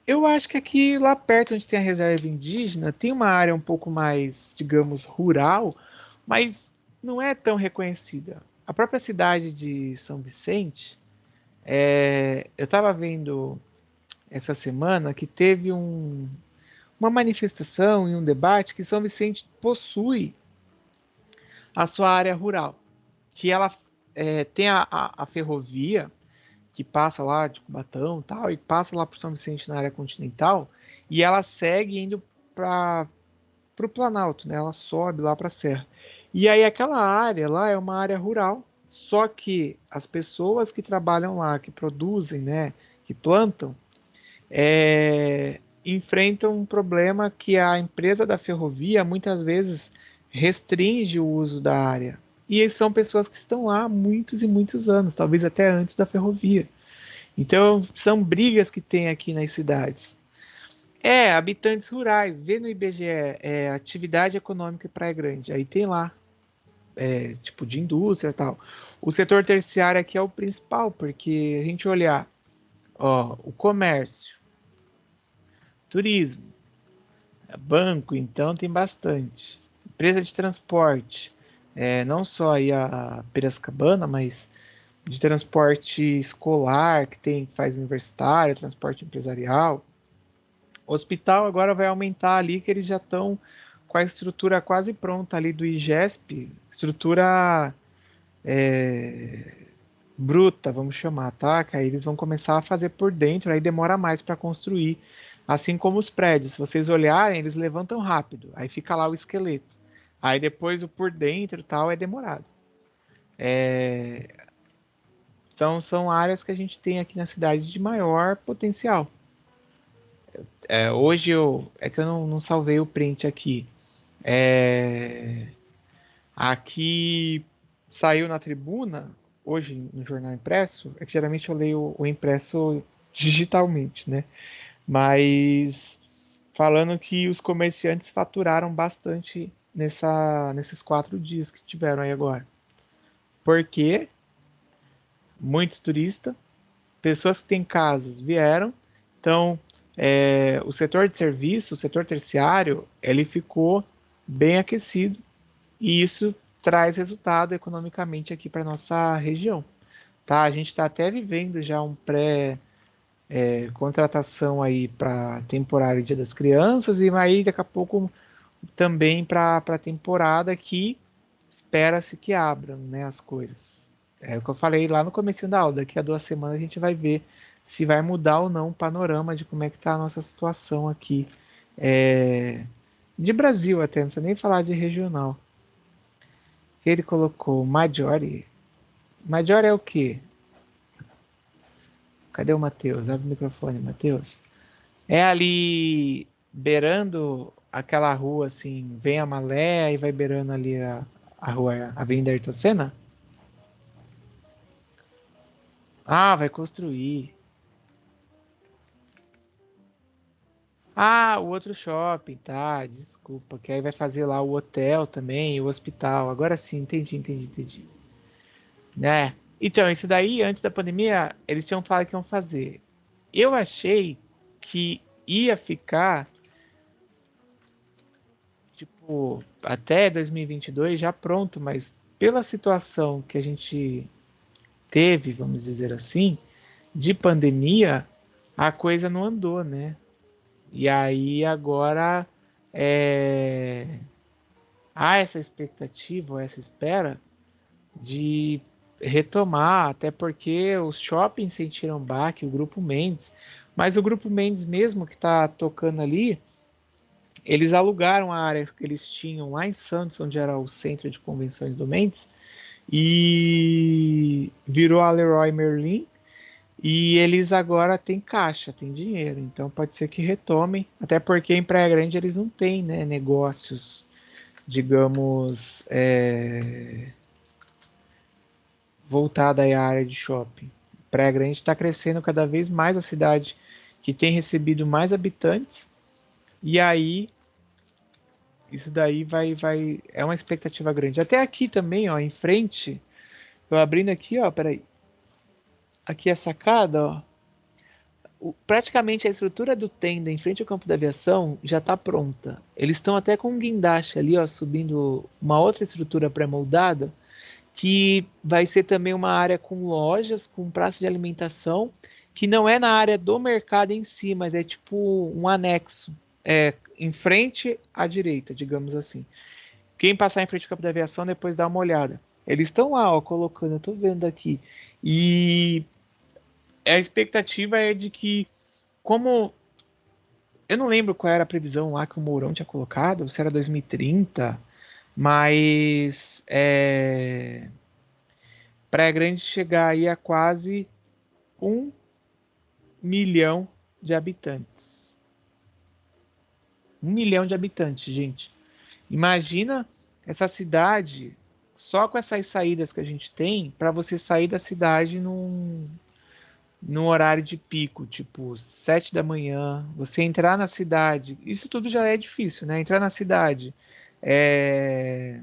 Eu acho que aqui lá perto onde tem a reserva indígena tem uma área um pouco mais, digamos, rural, mas não é tão reconhecida. A própria cidade de São Vicente, eu estava vendo essa semana que teve uma manifestação e um debate que São Vicente possui a sua área rural, que ela tem a ferrovia que passa lá de Cubatão e tal, e passa lá para São Vicente na área continental, e ela segue indo para o Planalto, né? Ela sobe lá para a serra. E aí aquela área lá é uma área rural, só que as pessoas que trabalham lá, que produzem, né, que plantam, enfrentam um problema que a empresa da ferrovia muitas vezes restringe o uso da área. E são pessoas que estão lá há muitos e muitos anos, talvez até antes da ferrovia. Então, são brigas que tem aqui nas cidades. Habitantes rurais, vê no IBGE, atividade econômica em Praia Grande. Aí tem lá, tipo de indústria e tal. O setor terciário aqui é o principal, porque a gente olhar, ó, o comércio, turismo, banco, então tem bastante. Empresa de transporte, não só aí a Piracicabana, mas de transporte escolar, que tem, faz universitário, transporte empresarial. O hospital agora vai aumentar ali, que eles já estão com a estrutura quase pronta ali do IGESP, estrutura bruta, vamos chamar, tá? Que aí eles vão começar a fazer por dentro, aí demora mais para construir. Assim como os prédios, se vocês olharem, eles levantam rápido, aí fica lá o esqueleto. Aí depois o por dentro e tal é demorado. Então são áreas que a gente tem aqui na cidade de maior potencial. Hoje é que eu não salvei o print aqui. É, aqui saiu na tribuna, hoje no jornal impresso, é que geralmente eu leio o impresso digitalmente, né? Mas falando que os comerciantes faturaram bastante nesses 4 dias que tiveram aí agora. Porque muito turista, pessoas que têm casas vieram, então o setor de serviço, o setor terciário, ele ficou bem aquecido e isso traz resultado economicamente aqui para nossa região. Tá? A gente está até vivendo já um pré-contratação aí para temporário Dia das Crianças e aí daqui a pouco também para a temporada que espera-se que abram, né, as coisas. É o que eu falei lá no começo da aula, daqui a 2 semanas a gente vai ver se vai mudar ou não o panorama de como é que está a nossa situação aqui. De Brasil até, não precisa nem falar de regional. Ele colocou Maggiore. Maggiore é o quê? Cadê o Matheus? Abre o microfone, Matheus. É ali beirando aquela rua assim, vem a Malé e vai beirando ali a rua Avenida Ayrton Senna? Ah, vai construir. Ah, o outro shopping, tá? Desculpa, que aí vai fazer lá o hotel também, o hospital. Agora sim, entendi. Né? Então, isso daí, antes da pandemia, eles tinham falado que iam fazer. Eu achei que ia ficar, tipo, até 2022 já pronto, mas pela situação que a gente teve, vamos dizer assim, de pandemia, a coisa não andou, né? E aí agora é, há essa expectativa, essa espera de retomar, até porque os shoppings sentiram baque, o Grupo Mendes, mas o Grupo Mendes mesmo que está tocando ali, eles alugaram a área que eles tinham lá em Santos, onde era o centro de convenções do Mendes, e virou a Leroy Merlin, e eles agora têm caixa, têm dinheiro, então pode ser que retomem, até porque em Praia Grande eles não têm, né, negócios, digamos, voltada à área de shopping. Praia Grande está crescendo cada vez mais a cidade que tem recebido mais habitantes, e aí isso daí é uma expectativa grande. Até aqui também, ó, em frente, eu abrindo aqui, ó, peraí, aqui a sacada, ó, praticamente a estrutura do tenda em frente ao campo da aviação já está pronta. Eles estão até com um guindaste ali, ó, subindo uma outra estrutura pré-moldada, que vai ser também uma área com lojas, com praça de alimentação, que não é na área do mercado em si, mas é tipo um anexo, em frente à direita, digamos assim. Quem passar em frente ao campo da aviação depois dá uma olhada. Eles estão lá, ó, colocando, eu tô vendo aqui. E a expectativa é de que, como Eu não lembro qual era a previsão lá que o Mourão tinha colocado, se era 2030, mas Praia Grande chegar aí a quase 1 milhão de habitantes. 1 milhão de habitantes, gente. Imagina essa cidade só com essas saídas que a gente tem para você sair da cidade num horário de pico, tipo 7 da manhã, você entrar na cidade, isso tudo já é difícil, né? Entrar na cidade é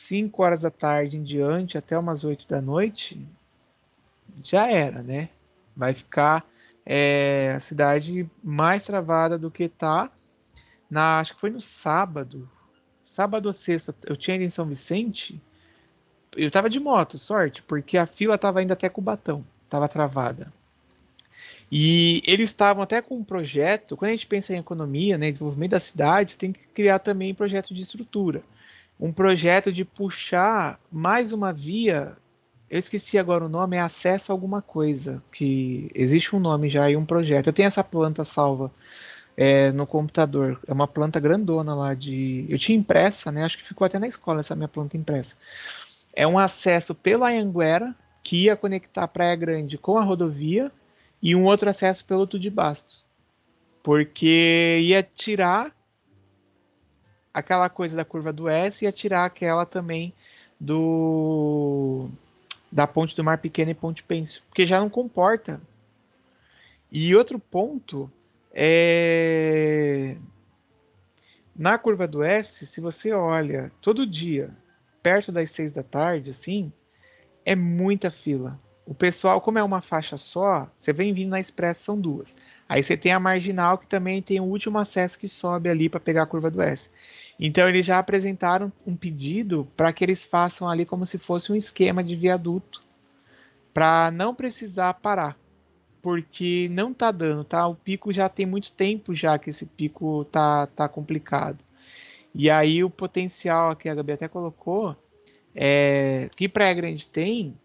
5 horas da tarde em diante até umas 8 da noite, já era, né? Vai ficar a cidade mais travada do que tá. Acho que foi no sábado. Sábado ou sexta, eu tinha ido em São Vicente. Eu tava de moto, sorte, porque a fila tava indo até Cubatão. Tava travada. E eles estavam até com um projeto. Quando a gente pensa em economia, né, desenvolvimento da cidade, tem que criar também projeto de estrutura. Um projeto de puxar mais uma via. Eu esqueci agora o nome, é acesso a alguma coisa. Que existe um nome já e um projeto. Eu tenho essa planta salva no computador. É uma planta grandona lá de. Eu tinha impressa, né? Acho que ficou até na escola essa minha planta impressa. É um acesso pela Anhanguera, que ia conectar Praia Grande com a rodovia, e um outro acesso pelo Tudo de Bastos. Porque ia tirar aquela coisa da curva do S e ia tirar aquela também do da Ponte do Mar Pequeno e Ponte Pênsil, porque já não comporta. E outro ponto é na curva do S, se você olha todo dia, perto das 6 da tarde, assim, é muita fila. O pessoal, como é uma faixa só, você vem vindo na Expressa, são duas. Aí você tem a Marginal, que também tem o último acesso que sobe ali para pegar a curva do S. Então eles já apresentaram um pedido para que eles façam ali como se fosse um esquema de viaduto, para não precisar parar, porque não tá dando, tá? O pico já tem muito tempo já que esse pico tá complicado. E aí o potencial que a Gabi até colocou, que Praia Grande tem,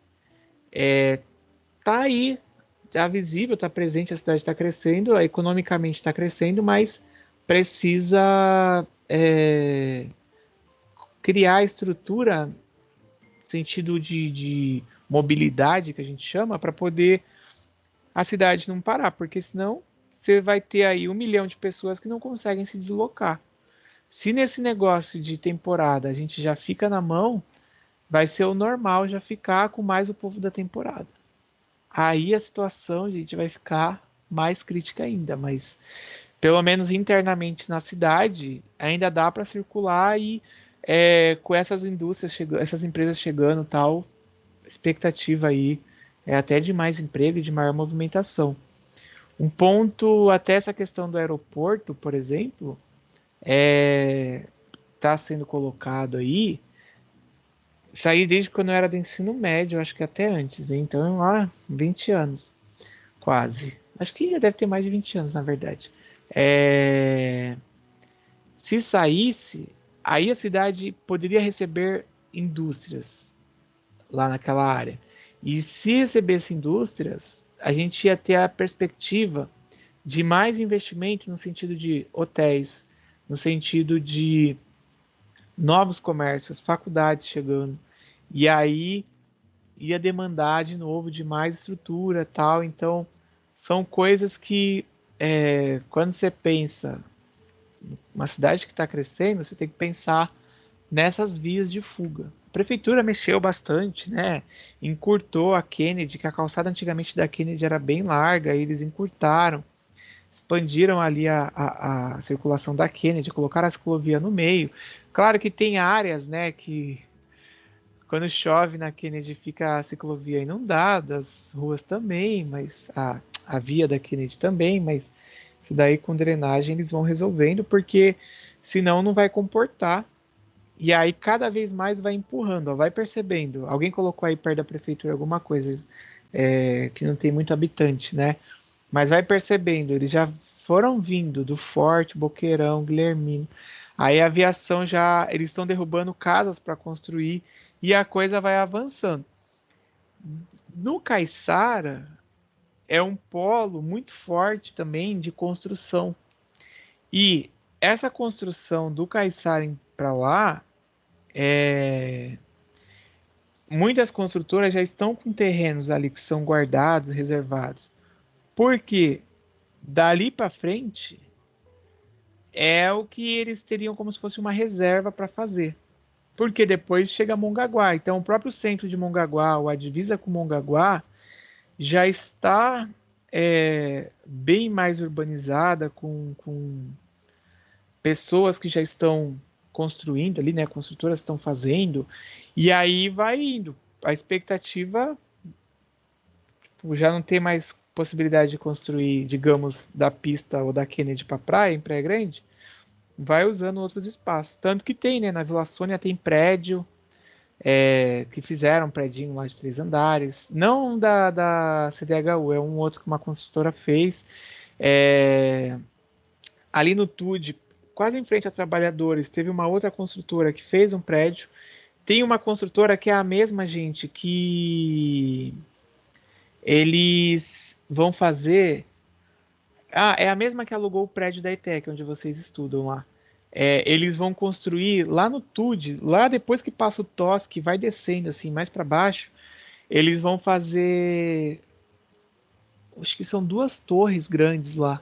tá aí, tá visível, tá presente, a cidade está crescendo, economicamente está crescendo, mas precisa criar estrutura no sentido de mobilidade, que a gente chama, para poder a cidade não parar, porque senão você vai ter aí 1 milhão de pessoas que não conseguem se deslocar. Se nesse negócio de temporada a gente já fica na mão, vai ser o normal já ficar com mais o povo da temporada. Aí a situação, gente, vai ficar mais crítica ainda, mas pelo menos internamente na cidade ainda dá para circular e com essas indústrias chegando, essas empresas chegando, tal, expectativa aí é até de mais emprego e de maior movimentação. Um ponto, até essa questão do aeroporto, por exemplo, está sendo colocado aí. Isso aí desde quando eu era do ensino médio, acho que até antes, né? Então, lá, 20 anos, quase. Acho que já deve ter mais de 20 anos, na verdade. É... Se saísse, aí a cidade poderia receber indústrias lá naquela área. E se recebesse indústrias, a gente ia ter a perspectiva de mais investimento no sentido de hotéis, no sentido de novos comércios, faculdades chegando. E aí ia demandar de novo de mais estrutura, tal. Então, são coisas que quando você pensa uma cidade que está crescendo, você tem que pensar nessas vias de fuga. A prefeitura mexeu bastante, né? Encurtou a Kennedy, que a calçada antigamente da Kennedy era bem larga, e eles encurtaram, expandiram ali a circulação da Kennedy, colocaram a ciclovia no meio. Claro que tem áreas, né, que quando chove na Kennedy fica a ciclovia inundada, as ruas também, mas a via da Kennedy também, mas isso daí com drenagem eles vão resolvendo, porque senão não vai comportar. E aí cada vez mais vai empurrando, ó, vai percebendo. Alguém colocou aí perto da prefeitura alguma coisa que não tem muito habitante, né? Mas vai percebendo, eles já foram vindo do Forte, Boqueirão, Guilhermino. Aí a aviação já, eles estão derrubando casas para construir e a coisa vai avançando. No Caiçara, é um polo muito forte também de construção. E essa construção do Caiçara para lá, muitas construtoras já estão com terrenos ali que são guardados, reservados. Porque dali para frente é o que eles teriam como se fosse uma reserva para fazer. Porque depois chega Mongaguá. Então, o próprio centro de Mongaguá, ou a divisa com Mongaguá, já está bem mais urbanizada, com pessoas que já estão construindo ali, né? Construtoras estão fazendo, e aí vai indo. A expectativa, tipo, já não tem mais possibilidade de construir, digamos, da pista ou da Kennedy para praia, em Praia Grande, vai usando outros espaços. Tanto que tem, né? Na Vila Sônia tem prédio, que fizeram um predinho lá de 3 andares. Não da CDHU, é um outro que uma construtora fez. É, ali no TUD, quase em frente a Trabalhadores, teve uma outra construtora que fez um prédio. Tem uma construtora que é a mesma, gente, que eles vão fazer. Ah, é a mesma que alugou o prédio da ETEC, onde vocês estudam lá. Eles vão construir lá no TUD, lá depois que passa o TOS, que vai descendo assim mais para baixo, eles vão fazer, acho que são 2 torres grandes lá.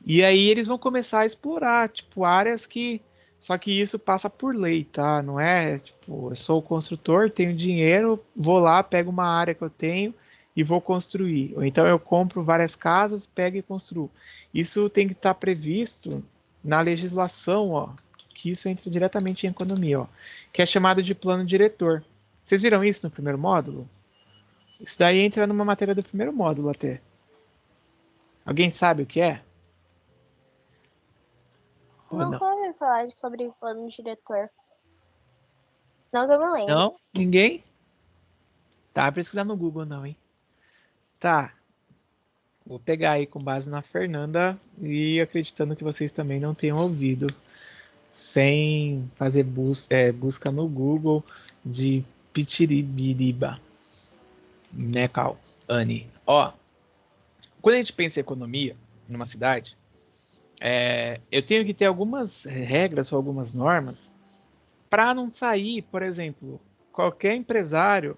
E aí eles vão começar a explorar, tipo, áreas que. Só que isso passa por lei, tá? Não é tipo, eu sou o construtor, tenho dinheiro, vou lá, pego uma área que eu tenho e vou construir. Ou então eu compro várias casas, pego e construo. Isso tem que estar previsto na legislação, ó, que isso entra diretamente em economia, ó, que é chamado de plano diretor. Vocês viram isso no primeiro módulo? Isso daí entra numa matéria do primeiro módulo até. Alguém sabe o que é? Ou não? Nunca ouvi falar sobre plano diretor. Não que eu me lembre. Não? Ninguém? Tá, pesquisar no Google não, hein? Tá, vou pegar aí com base na Fernanda e acreditando que vocês também não tenham ouvido, sem fazer busca no Google de Pitiribiriba, né, Cal? Anne. Ó, quando a gente pensa em economia numa cidade, eu tenho que ter algumas regras ou algumas normas para não sair, por exemplo, qualquer empresário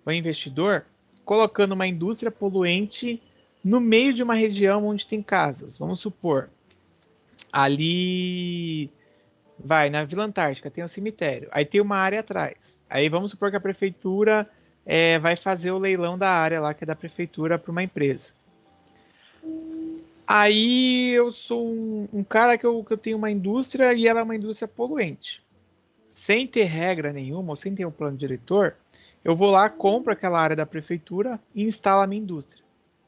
ou investidor colocando uma indústria poluente no meio de uma região onde tem casas. Vamos supor, ali vai na Vila Antártica tem um cemitério, aí tem uma área atrás. Aí vamos supor que a prefeitura vai fazer o leilão da área lá que é da prefeitura para uma empresa. Aí eu sou um cara que eu tenho uma indústria e ela é uma indústria poluente. Sem ter regra nenhuma, ou sem ter um plano diretor, eu vou lá, compro aquela área da prefeitura e instalo a minha indústria.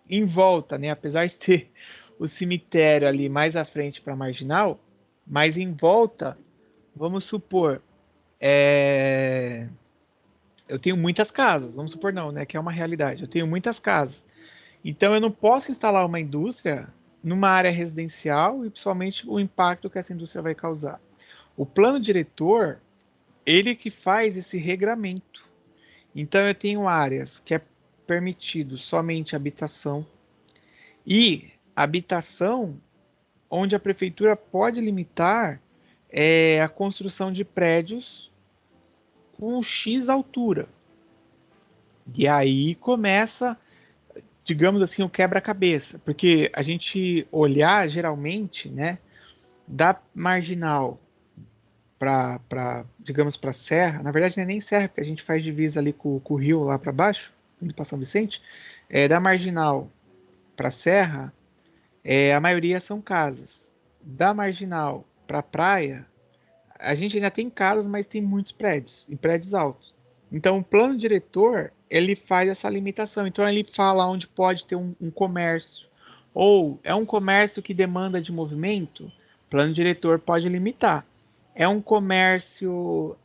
Em volta, né, apesar de ter o cemitério ali mais à frente para a marginal, mas em volta, vamos supor, eu tenho muitas casas, vamos supor não, né, que é uma realidade, eu tenho muitas casas. Então eu não posso instalar uma indústria numa área residencial e principalmente o impacto que essa indústria vai causar. O plano diretor, ele que faz esse regramento. Então eu tenho áreas que é permitido somente habitação e habitação onde a prefeitura pode limitar a construção de prédios com X altura. E aí começa, digamos assim, o quebra-cabeça, porque a gente olhar geralmente, né, da marginal para digamos, para serra, na verdade não é nem serra, porque a gente faz divisa ali com o rio lá para baixo, indo para São Vicente, da marginal para serra, a maioria são casas. Da marginal para praia, a gente ainda tem casas, mas tem muitos prédios, e prédios altos. Então, o plano diretor, ele faz essa limitação. Então, ele fala onde pode ter um comércio. Ou é um comércio que demanda de movimento, o plano diretor pode limitar. É um comércio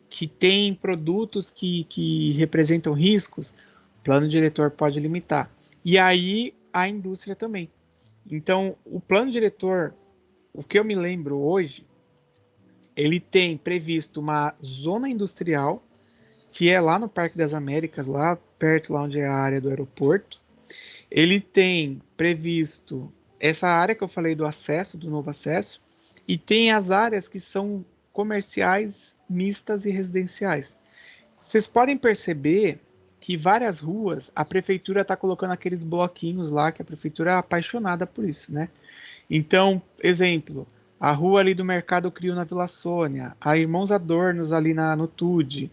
que tem produtos que representam riscos, o plano diretor pode limitar. E aí, a indústria também. Então, o plano diretor, o que eu me lembro hoje, ele tem previsto uma zona industrial, que é lá no Parque das Américas, lá perto lá onde é a área do aeroporto. Ele tem previsto essa área que eu falei do acesso, do novo acesso, e tem as áreas que são comerciais, mistas e residenciais. Vocês podem perceber que várias ruas, a prefeitura está colocando aqueles bloquinhos lá, que a prefeitura é apaixonada por isso, né? Então, exemplo, a rua ali do Mercado Crio na Vila Sônia, a Irmãos Adornos ali no Tude,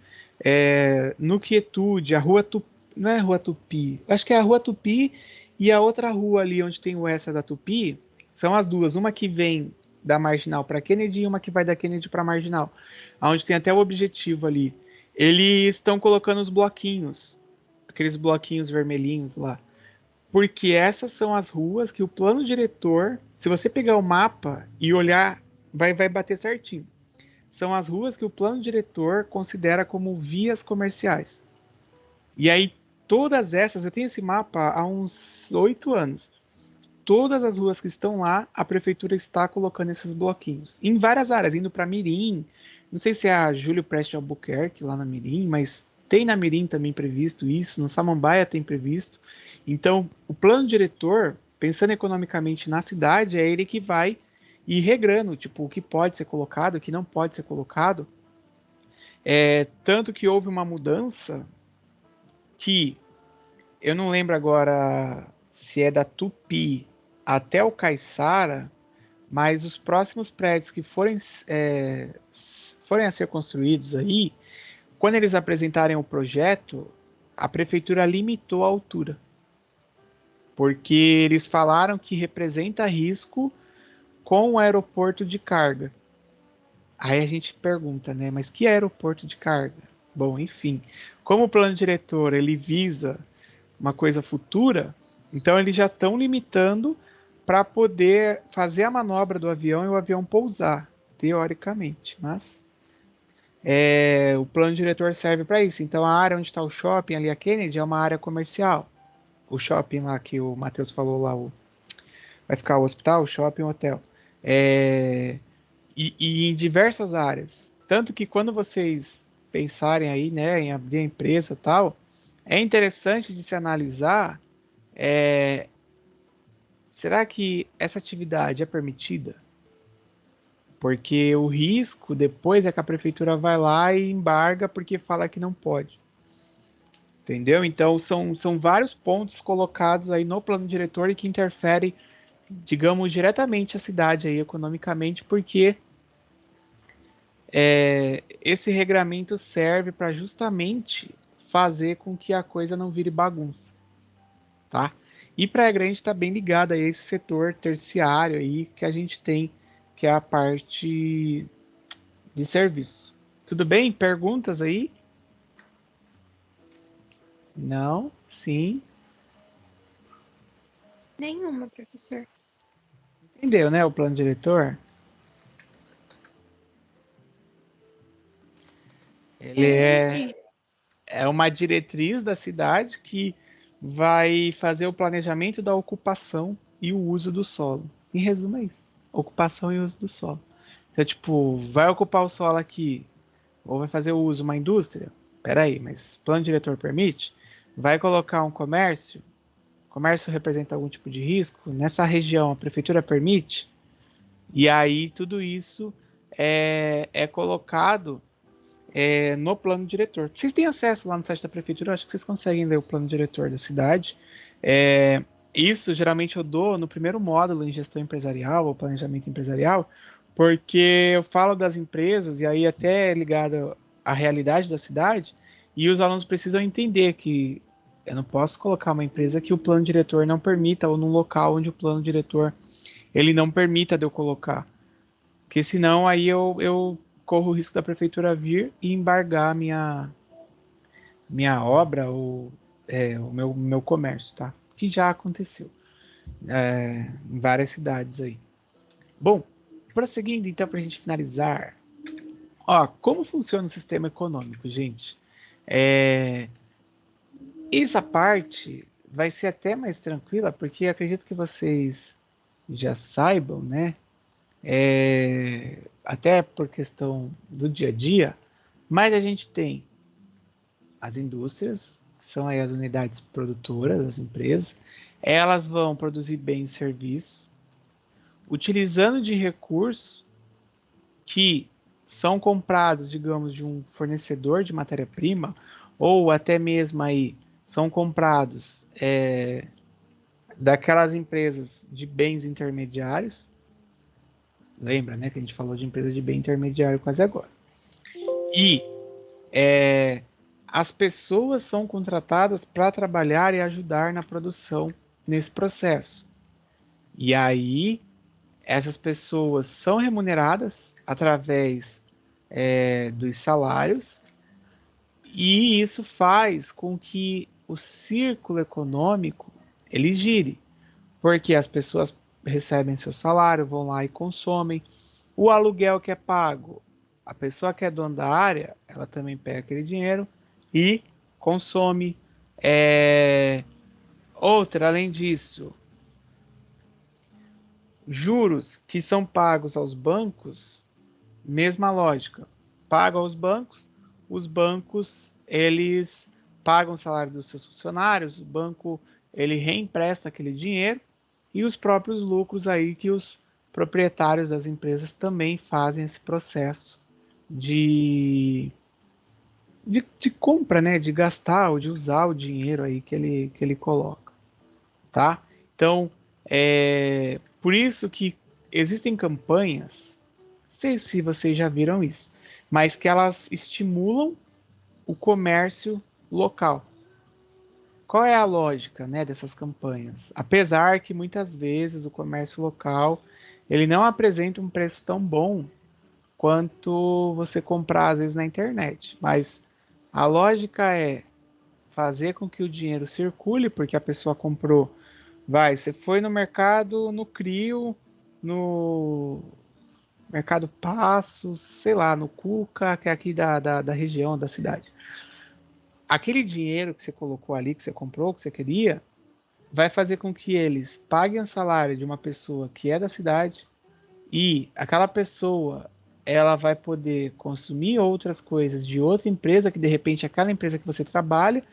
no Quietude, a Rua Tupi, não é Rua Tupi, acho que é a Rua Tupi e a outra rua ali onde tem o S da Tupi, são as duas, uma que vem da Marginal para Kennedy e uma que vai da Kennedy para Marginal, onde tem até o objetivo ali. Eles estão colocando os bloquinhos, aqueles bloquinhos vermelhinhos lá. Porque essas são as ruas que o plano diretor, se você pegar o mapa e olhar, vai bater certinho. São as ruas que o plano diretor considera como vias comerciais. E aí, todas essas, eu tenho esse mapa há uns 8 anos. Todas as ruas que estão lá, a prefeitura está colocando esses bloquinhos. Em várias áreas, indo para Mirim. Não sei se é a Júlio Prestes Albuquerque lá na Mirim, mas tem na Mirim também previsto isso. No Samambaia tem previsto. Então, o plano diretor, pensando economicamente na cidade, é ele que vai ir regrando, tipo, o que pode ser colocado, o que não pode ser colocado. Tanto que houve uma mudança que eu não lembro agora se é da Tupi até o Caiçara, mas os próximos prédios que forem a ser construídos aí, quando eles apresentarem o projeto, a prefeitura limitou a altura. Porque eles falaram que representa risco com o aeroporto de carga. Aí a gente pergunta, né? Mas que aeroporto de carga? Bom, enfim, como o plano diretor ele visa uma coisa futura, então eles já estão limitando para poder fazer a manobra do avião e o avião pousar, teoricamente. Mas o plano diretor serve para isso. Então a área onde está o shopping ali, a Kennedy, é uma área comercial. O shopping lá que o Matheus falou lá, vai ficar o hospital, o shopping, o hotel. E em diversas áreas. Tanto que quando vocês pensarem aí, né, em abrir a empresa e tal, é interessante de se analisar, será que essa atividade é permitida? Porque o risco depois é que a prefeitura vai lá e embarga porque fala que não pode. Entendeu? Então são vários pontos colocados aí no plano diretor e que interferem, digamos, diretamente a cidade aí economicamente, porque esse regramento serve para justamente fazer com que a coisa não vire bagunça, tá? E Praia Grande está bem ligada a esse setor terciário aí que a gente tem, que é a parte de serviço. Tudo bem? Perguntas aí? Não? Sim? Nenhuma, professor. Entendeu, né? O plano diretor? Ele Eu entendi. é uma diretriz da cidade que vai fazer o planejamento da ocupação e o uso do solo. Em resumo, é isso. Ocupação e uso do solo. Então, tipo, vai ocupar o solo aqui, ou vai fazer o uso de uma indústria? Peraí, mas plano diretor permite? Vai colocar um comércio? Comércio representa algum tipo de risco? Nessa região, a prefeitura permite? E aí, tudo isso é colocado no plano diretor. Vocês têm acesso lá no site da prefeitura, acho que vocês conseguem ler o plano diretor da cidade. Isso geralmente eu dou no primeiro módulo em gestão empresarial ou planejamento empresarial, porque eu falo das empresas e aí até é ligado à realidade da cidade, e os alunos precisam entender que eu não posso colocar uma empresa que o plano diretor não permita, ou num local onde o plano diretor ele não permita de eu colocar. Porque senão aí eu corro o risco da prefeitura vir e embargar minha obra ou o meu comércio, tá? Que já aconteceu em várias cidades aí. Bom, prosseguindo então para a gente finalizar. Ó, como funciona o sistema econômico, gente? Essa parte vai ser até mais tranquila, porque acredito que vocês já saibam, né? Até por questão do dia a dia, mas a gente tem as indústrias, que são aí as unidades produtoras, as empresas. Elas vão produzir bens e serviços, utilizando de recursos que são comprados, digamos, de um fornecedor de matéria-prima, ou até mesmo aí são comprados daquelas empresas de bens intermediários. Lembra, né, que a gente falou de empresa de bem intermediário quase agora. E as pessoas são contratadas para trabalhar e ajudar na produção nesse processo. E aí, essas pessoas são remuneradas através dos salários, e isso faz com que o círculo econômico ele gire, porque as pessoas recebem seu salário, vão lá e consomem. O aluguel que é pago, a pessoa que é dona da área, ela também pega aquele dinheiro e consome. Outra, além disso, juros que são pagos aos bancos, mesma lógica. Pagam aos bancos, os bancos eles pagam o salário dos seus funcionários, o banco ele reempresta aquele dinheiro e os próprios lucros aí que os proprietários das empresas também fazem esse processo de compra, né? De gastar ou de usar o dinheiro aí que ele coloca, tá? Então, por isso que existem campanhas, não sei se vocês já viram isso, mas que elas estimulam o comércio local. Qual é a lógica, né, dessas campanhas? Apesar que muitas vezes o comércio local ele não apresenta um preço tão bom quanto você comprar às vezes na internet, mas a lógica é fazer com que o dinheiro circule, porque a pessoa comprou. Você foi no mercado, no Crio, no Mercado Passos, sei lá, no Cuca, que é aqui da região, da cidade. Aquele dinheiro que você colocou ali, que você comprou, que você queria, vai fazer com que eles paguem o salário de uma pessoa que é da cidade, e aquela pessoa ela vai poder consumir outras coisas de outra empresa, que de repente é aquela empresa que você trabalha,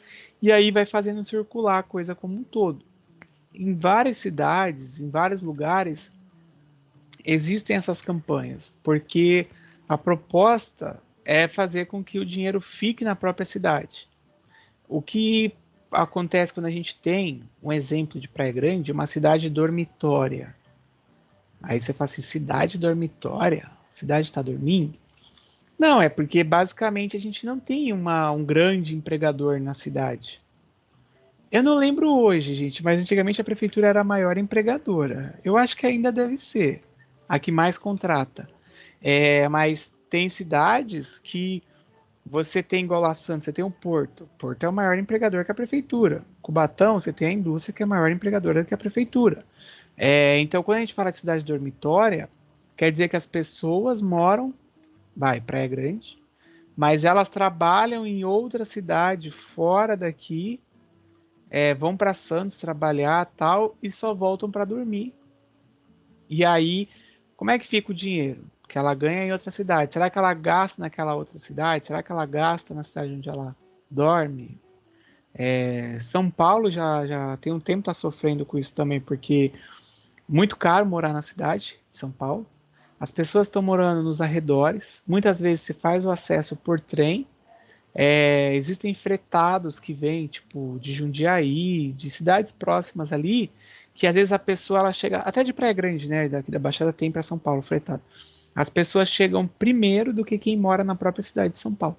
e aí vai fazendo circular a coisa como um todo. Em várias cidades, em vários lugares, existem essas campanhas, porque a proposta é fazer com que o dinheiro fique na própria cidade. O que acontece quando a gente tem um exemplo de Praia Grande, uma cidade dormitória. Aí você fala assim, cidade dormitória? Cidade está dormindo? Não, é porque basicamente a gente não tem um grande empregador na cidade. Eu não lembro hoje, gente, mas antigamente a prefeitura era a maior empregadora. Eu acho que ainda deve ser a que mais contrata. Mas tem cidades que você tem igual a Santos, você tem o Porto. O Porto é o maior empregador que a prefeitura. Cubatão, você tem a indústria que é a maior empregadora que a prefeitura. Então, quando a gente fala de cidade dormitória, quer dizer que as pessoas moram, Praia Grande, mas elas trabalham em outra cidade fora daqui, vão para Santos trabalhar tal e só voltam para dormir. E aí, como é que fica o dinheiro que ela ganha em outra cidade? Será que ela gasta naquela outra cidade? Será que ela gasta na cidade onde ela dorme? São Paulo já tem um tempo tá sofrendo com isso também, porque muito caro morar na cidade de São Paulo. As pessoas estão morando nos arredores. Muitas vezes se faz o acesso por trem. Existem fretados que vêm, tipo, de Jundiaí, de cidades próximas ali, que às vezes a pessoa ela chega, até de Praia Grande, né? Daqui da Baixada tem para São Paulo fretado. As pessoas chegam primeiro do que quem mora na própria cidade de São Paulo.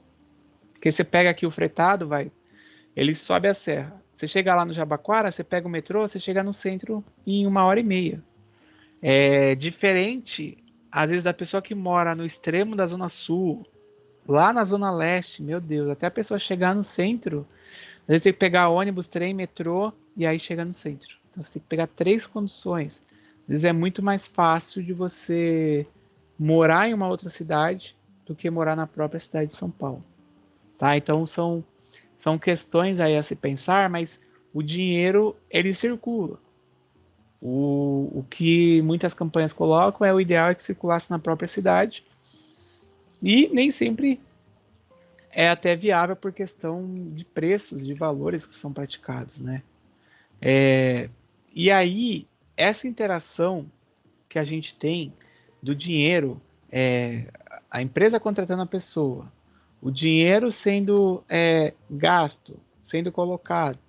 Porque você pega aqui o fretado, ele sobe a serra. Você chega lá no Jabaquara, você pega o metrô, você chega no centro em 1 hora e meia. É diferente, às vezes, da pessoa que mora no extremo da Zona Sul, lá na Zona Leste, meu Deus, até a pessoa chegar no centro, às vezes tem que pegar ônibus, trem, metrô e aí chega no centro. Então você tem que pegar 3 condições. Às vezes é muito mais fácil de você morar em uma outra cidade do que morar na própria cidade de São Paulo. Tá? Então são questões aí a se pensar, mas o dinheiro ele circula. O que muitas campanhas colocam é o ideal é que circulasse na própria cidade, e nem sempre é até viável por questão de preços, de valores que são praticados, né? E aí, essa interação que a gente tem do dinheiro, a empresa contratando a pessoa, o dinheiro sendo gasto, sendo colocado,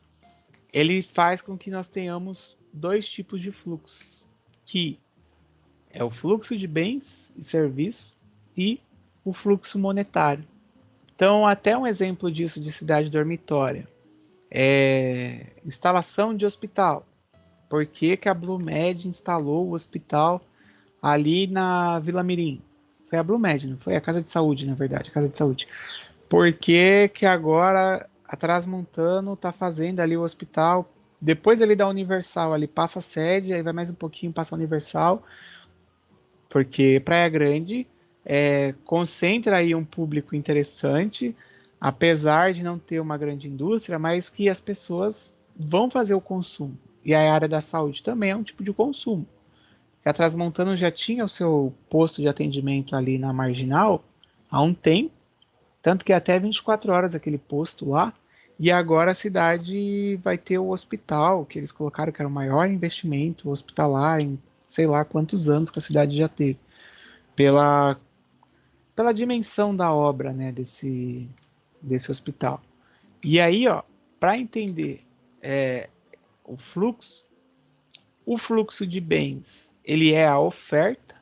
ele faz com que nós tenhamos dois tipos de fluxos, que é o fluxo de bens e serviços e o fluxo monetário. Então, até um exemplo disso de cidade dormitória é instalação de hospital. Por que, que a Blumed instalou o hospital ali na Vila Mirim? Foi a Blumed, não foi? A Casa de Saúde, na verdade, a Casa de Saúde. Por que, que agora a Transmontano está fazendo ali o hospital? Depois ali da Universal, ali passa a sede, aí vai mais um pouquinho, passa a Universal, porque Praia Grande concentra aí um público interessante, apesar de não ter uma grande indústria, mas que as pessoas vão fazer o consumo. E a área da saúde também é um tipo de consumo. A Transmontano já tinha o seu posto de atendimento ali na Marginal há um tempo, tanto que até 24 horas aquele posto lá, e agora a cidade vai ter o hospital, que eles colocaram que era o maior investimento hospitalar em sei lá quantos anos que a cidade já teve, pela, pela dimensão da obra, né, desse hospital. E aí, ó, para entender o fluxo de bens, ele é a oferta,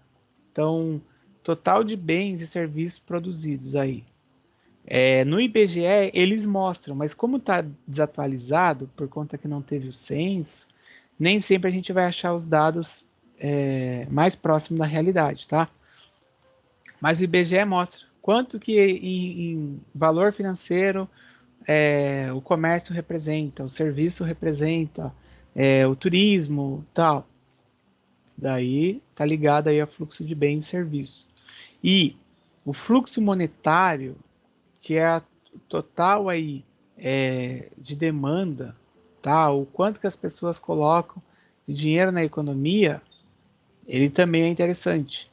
então, total de bens e serviços produzidos aí. No IBGE eles mostram, mas como está desatualizado, por conta que não teve o censo, nem sempre a gente vai achar os dados mais próximos da realidade, tá? Mas o IBGE mostra quanto que em valor financeiro o comércio representa, o serviço representa, o turismo, tal. Daí tá ligado aí a fluxo de bens e serviços. E o fluxo monetário, que é a total aí de demanda, tá? O quanto que as pessoas colocam de dinheiro na economia, ele também é interessante,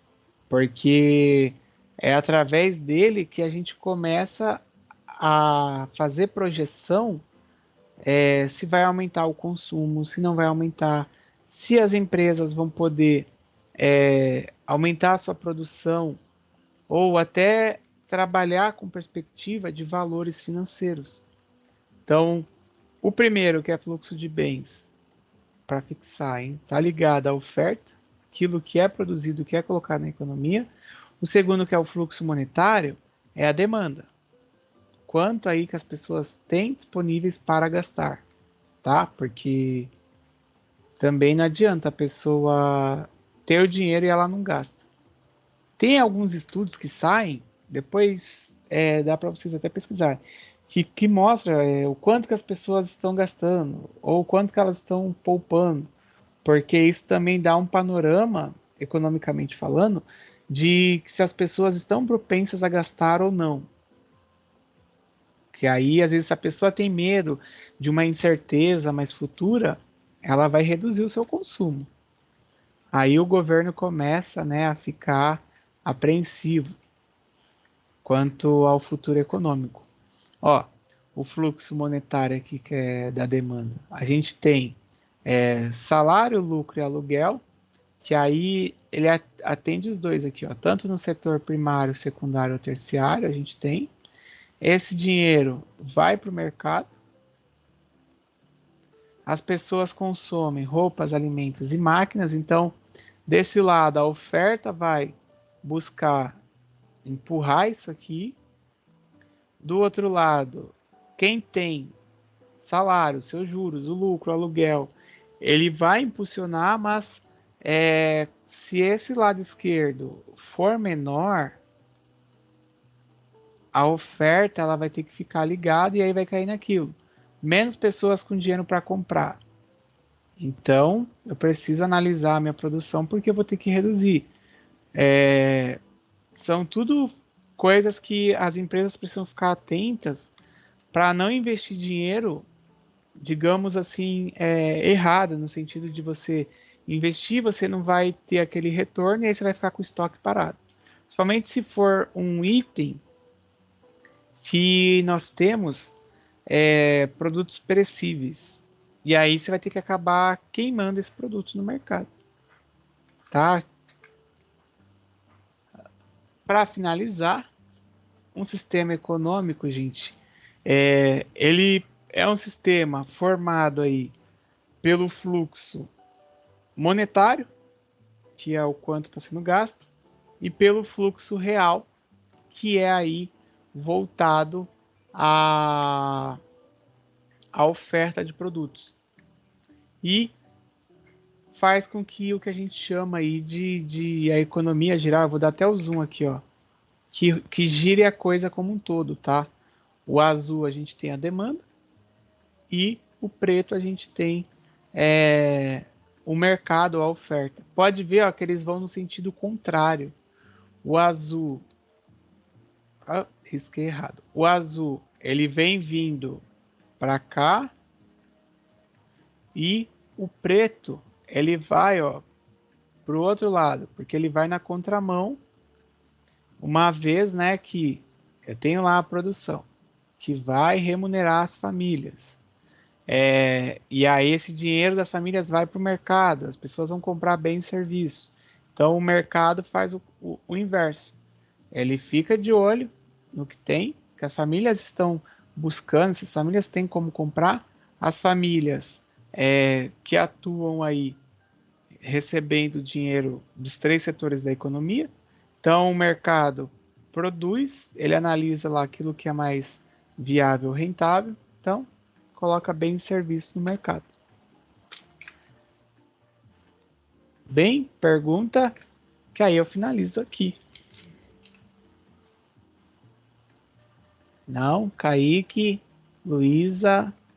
porque é através dele que a gente começa a fazer projeção se vai aumentar o consumo, se não vai aumentar, se as empresas vão poder aumentar a sua produção ou até trabalhar com perspectiva de valores financeiros. Então, o primeiro, que é fluxo de bens, para fixar, está ligado à oferta, aquilo que é produzido, que é colocado na economia. O segundo, que é o fluxo monetário, é a demanda. Quanto aí que as pessoas têm disponíveis para gastar, tá? Porque também não adianta a pessoa ter o dinheiro e ela não gasta. Tem alguns estudos que saem, depois dá para vocês até pesquisar, que mostra o quanto que as pessoas estão gastando, ou o quanto que elas estão poupando, porque isso também dá um panorama, economicamente falando, de se as pessoas estão propensas a gastar ou não. Que aí, às vezes, se a pessoa tem medo de uma incerteza mais futura, ela vai reduzir o seu consumo. Aí o governo começa, né, a ficar apreensivo quanto ao futuro econômico. Ó, o fluxo monetário aqui que é da demanda. A gente tem salário, lucro e aluguel, que aí ele atende os dois aqui, ó, tanto no setor primário, secundário ou terciário, a gente tem. Esse dinheiro vai para o mercado, as pessoas consomem roupas, alimentos e máquinas, então desse lado a oferta vai buscar empurrar isso aqui. Do outro lado, quem tem salário, seus juros, o lucro, o aluguel, ele vai impulsionar, mas se esse lado esquerdo for menor, a oferta ela vai ter que ficar ligada e aí vai cair naquilo. Menos pessoas com dinheiro para comprar. Então, eu preciso analisar a minha produção porque eu vou ter que reduzir. São tudo coisas que as empresas precisam ficar atentas para não investir dinheiro, digamos assim, errado, no sentido de você investir, você não vai ter aquele retorno e aí você vai ficar com o estoque parado. Somente se for um item que nós temos produtos perecíveis. E aí você vai ter que acabar queimando esse produto no mercado, tá? Para finalizar, um sistema econômico, gente, ele é um sistema formado aí pelo fluxo monetário, que é o quanto está sendo gasto, e pelo fluxo real, que é aí voltado à, à oferta de produtos. E faz com que o que a gente chama aí de a economia girar, eu vou dar até o zoom aqui, ó, que gire a coisa como um todo, tá? O azul a gente tem a demanda e o preto a gente tem o mercado, a oferta. Pode ver, ó, que eles vão no sentido contrário. O azul, risquei errado. O azul ele vem vindo para cá e o preto ele vai, ó, pro outro lado, porque ele vai na contramão, uma vez, né, que eu tenho lá a produção que vai remunerar as famílias. E aí esse dinheiro das famílias vai para o mercado, as pessoas vão comprar bens e serviços. Então o mercado faz o inverso. Ele fica de olho no que tem, que as famílias estão buscando, se as famílias têm como comprar, as famílias que atuam aí recebendo dinheiro dos três setores da economia. Então o mercado produz, ele analisa lá aquilo que é mais viável, rentável, então coloca bem de serviço no mercado. Bem, pergunta que aí eu finalizo aqui. Não, Kaique, Luísa,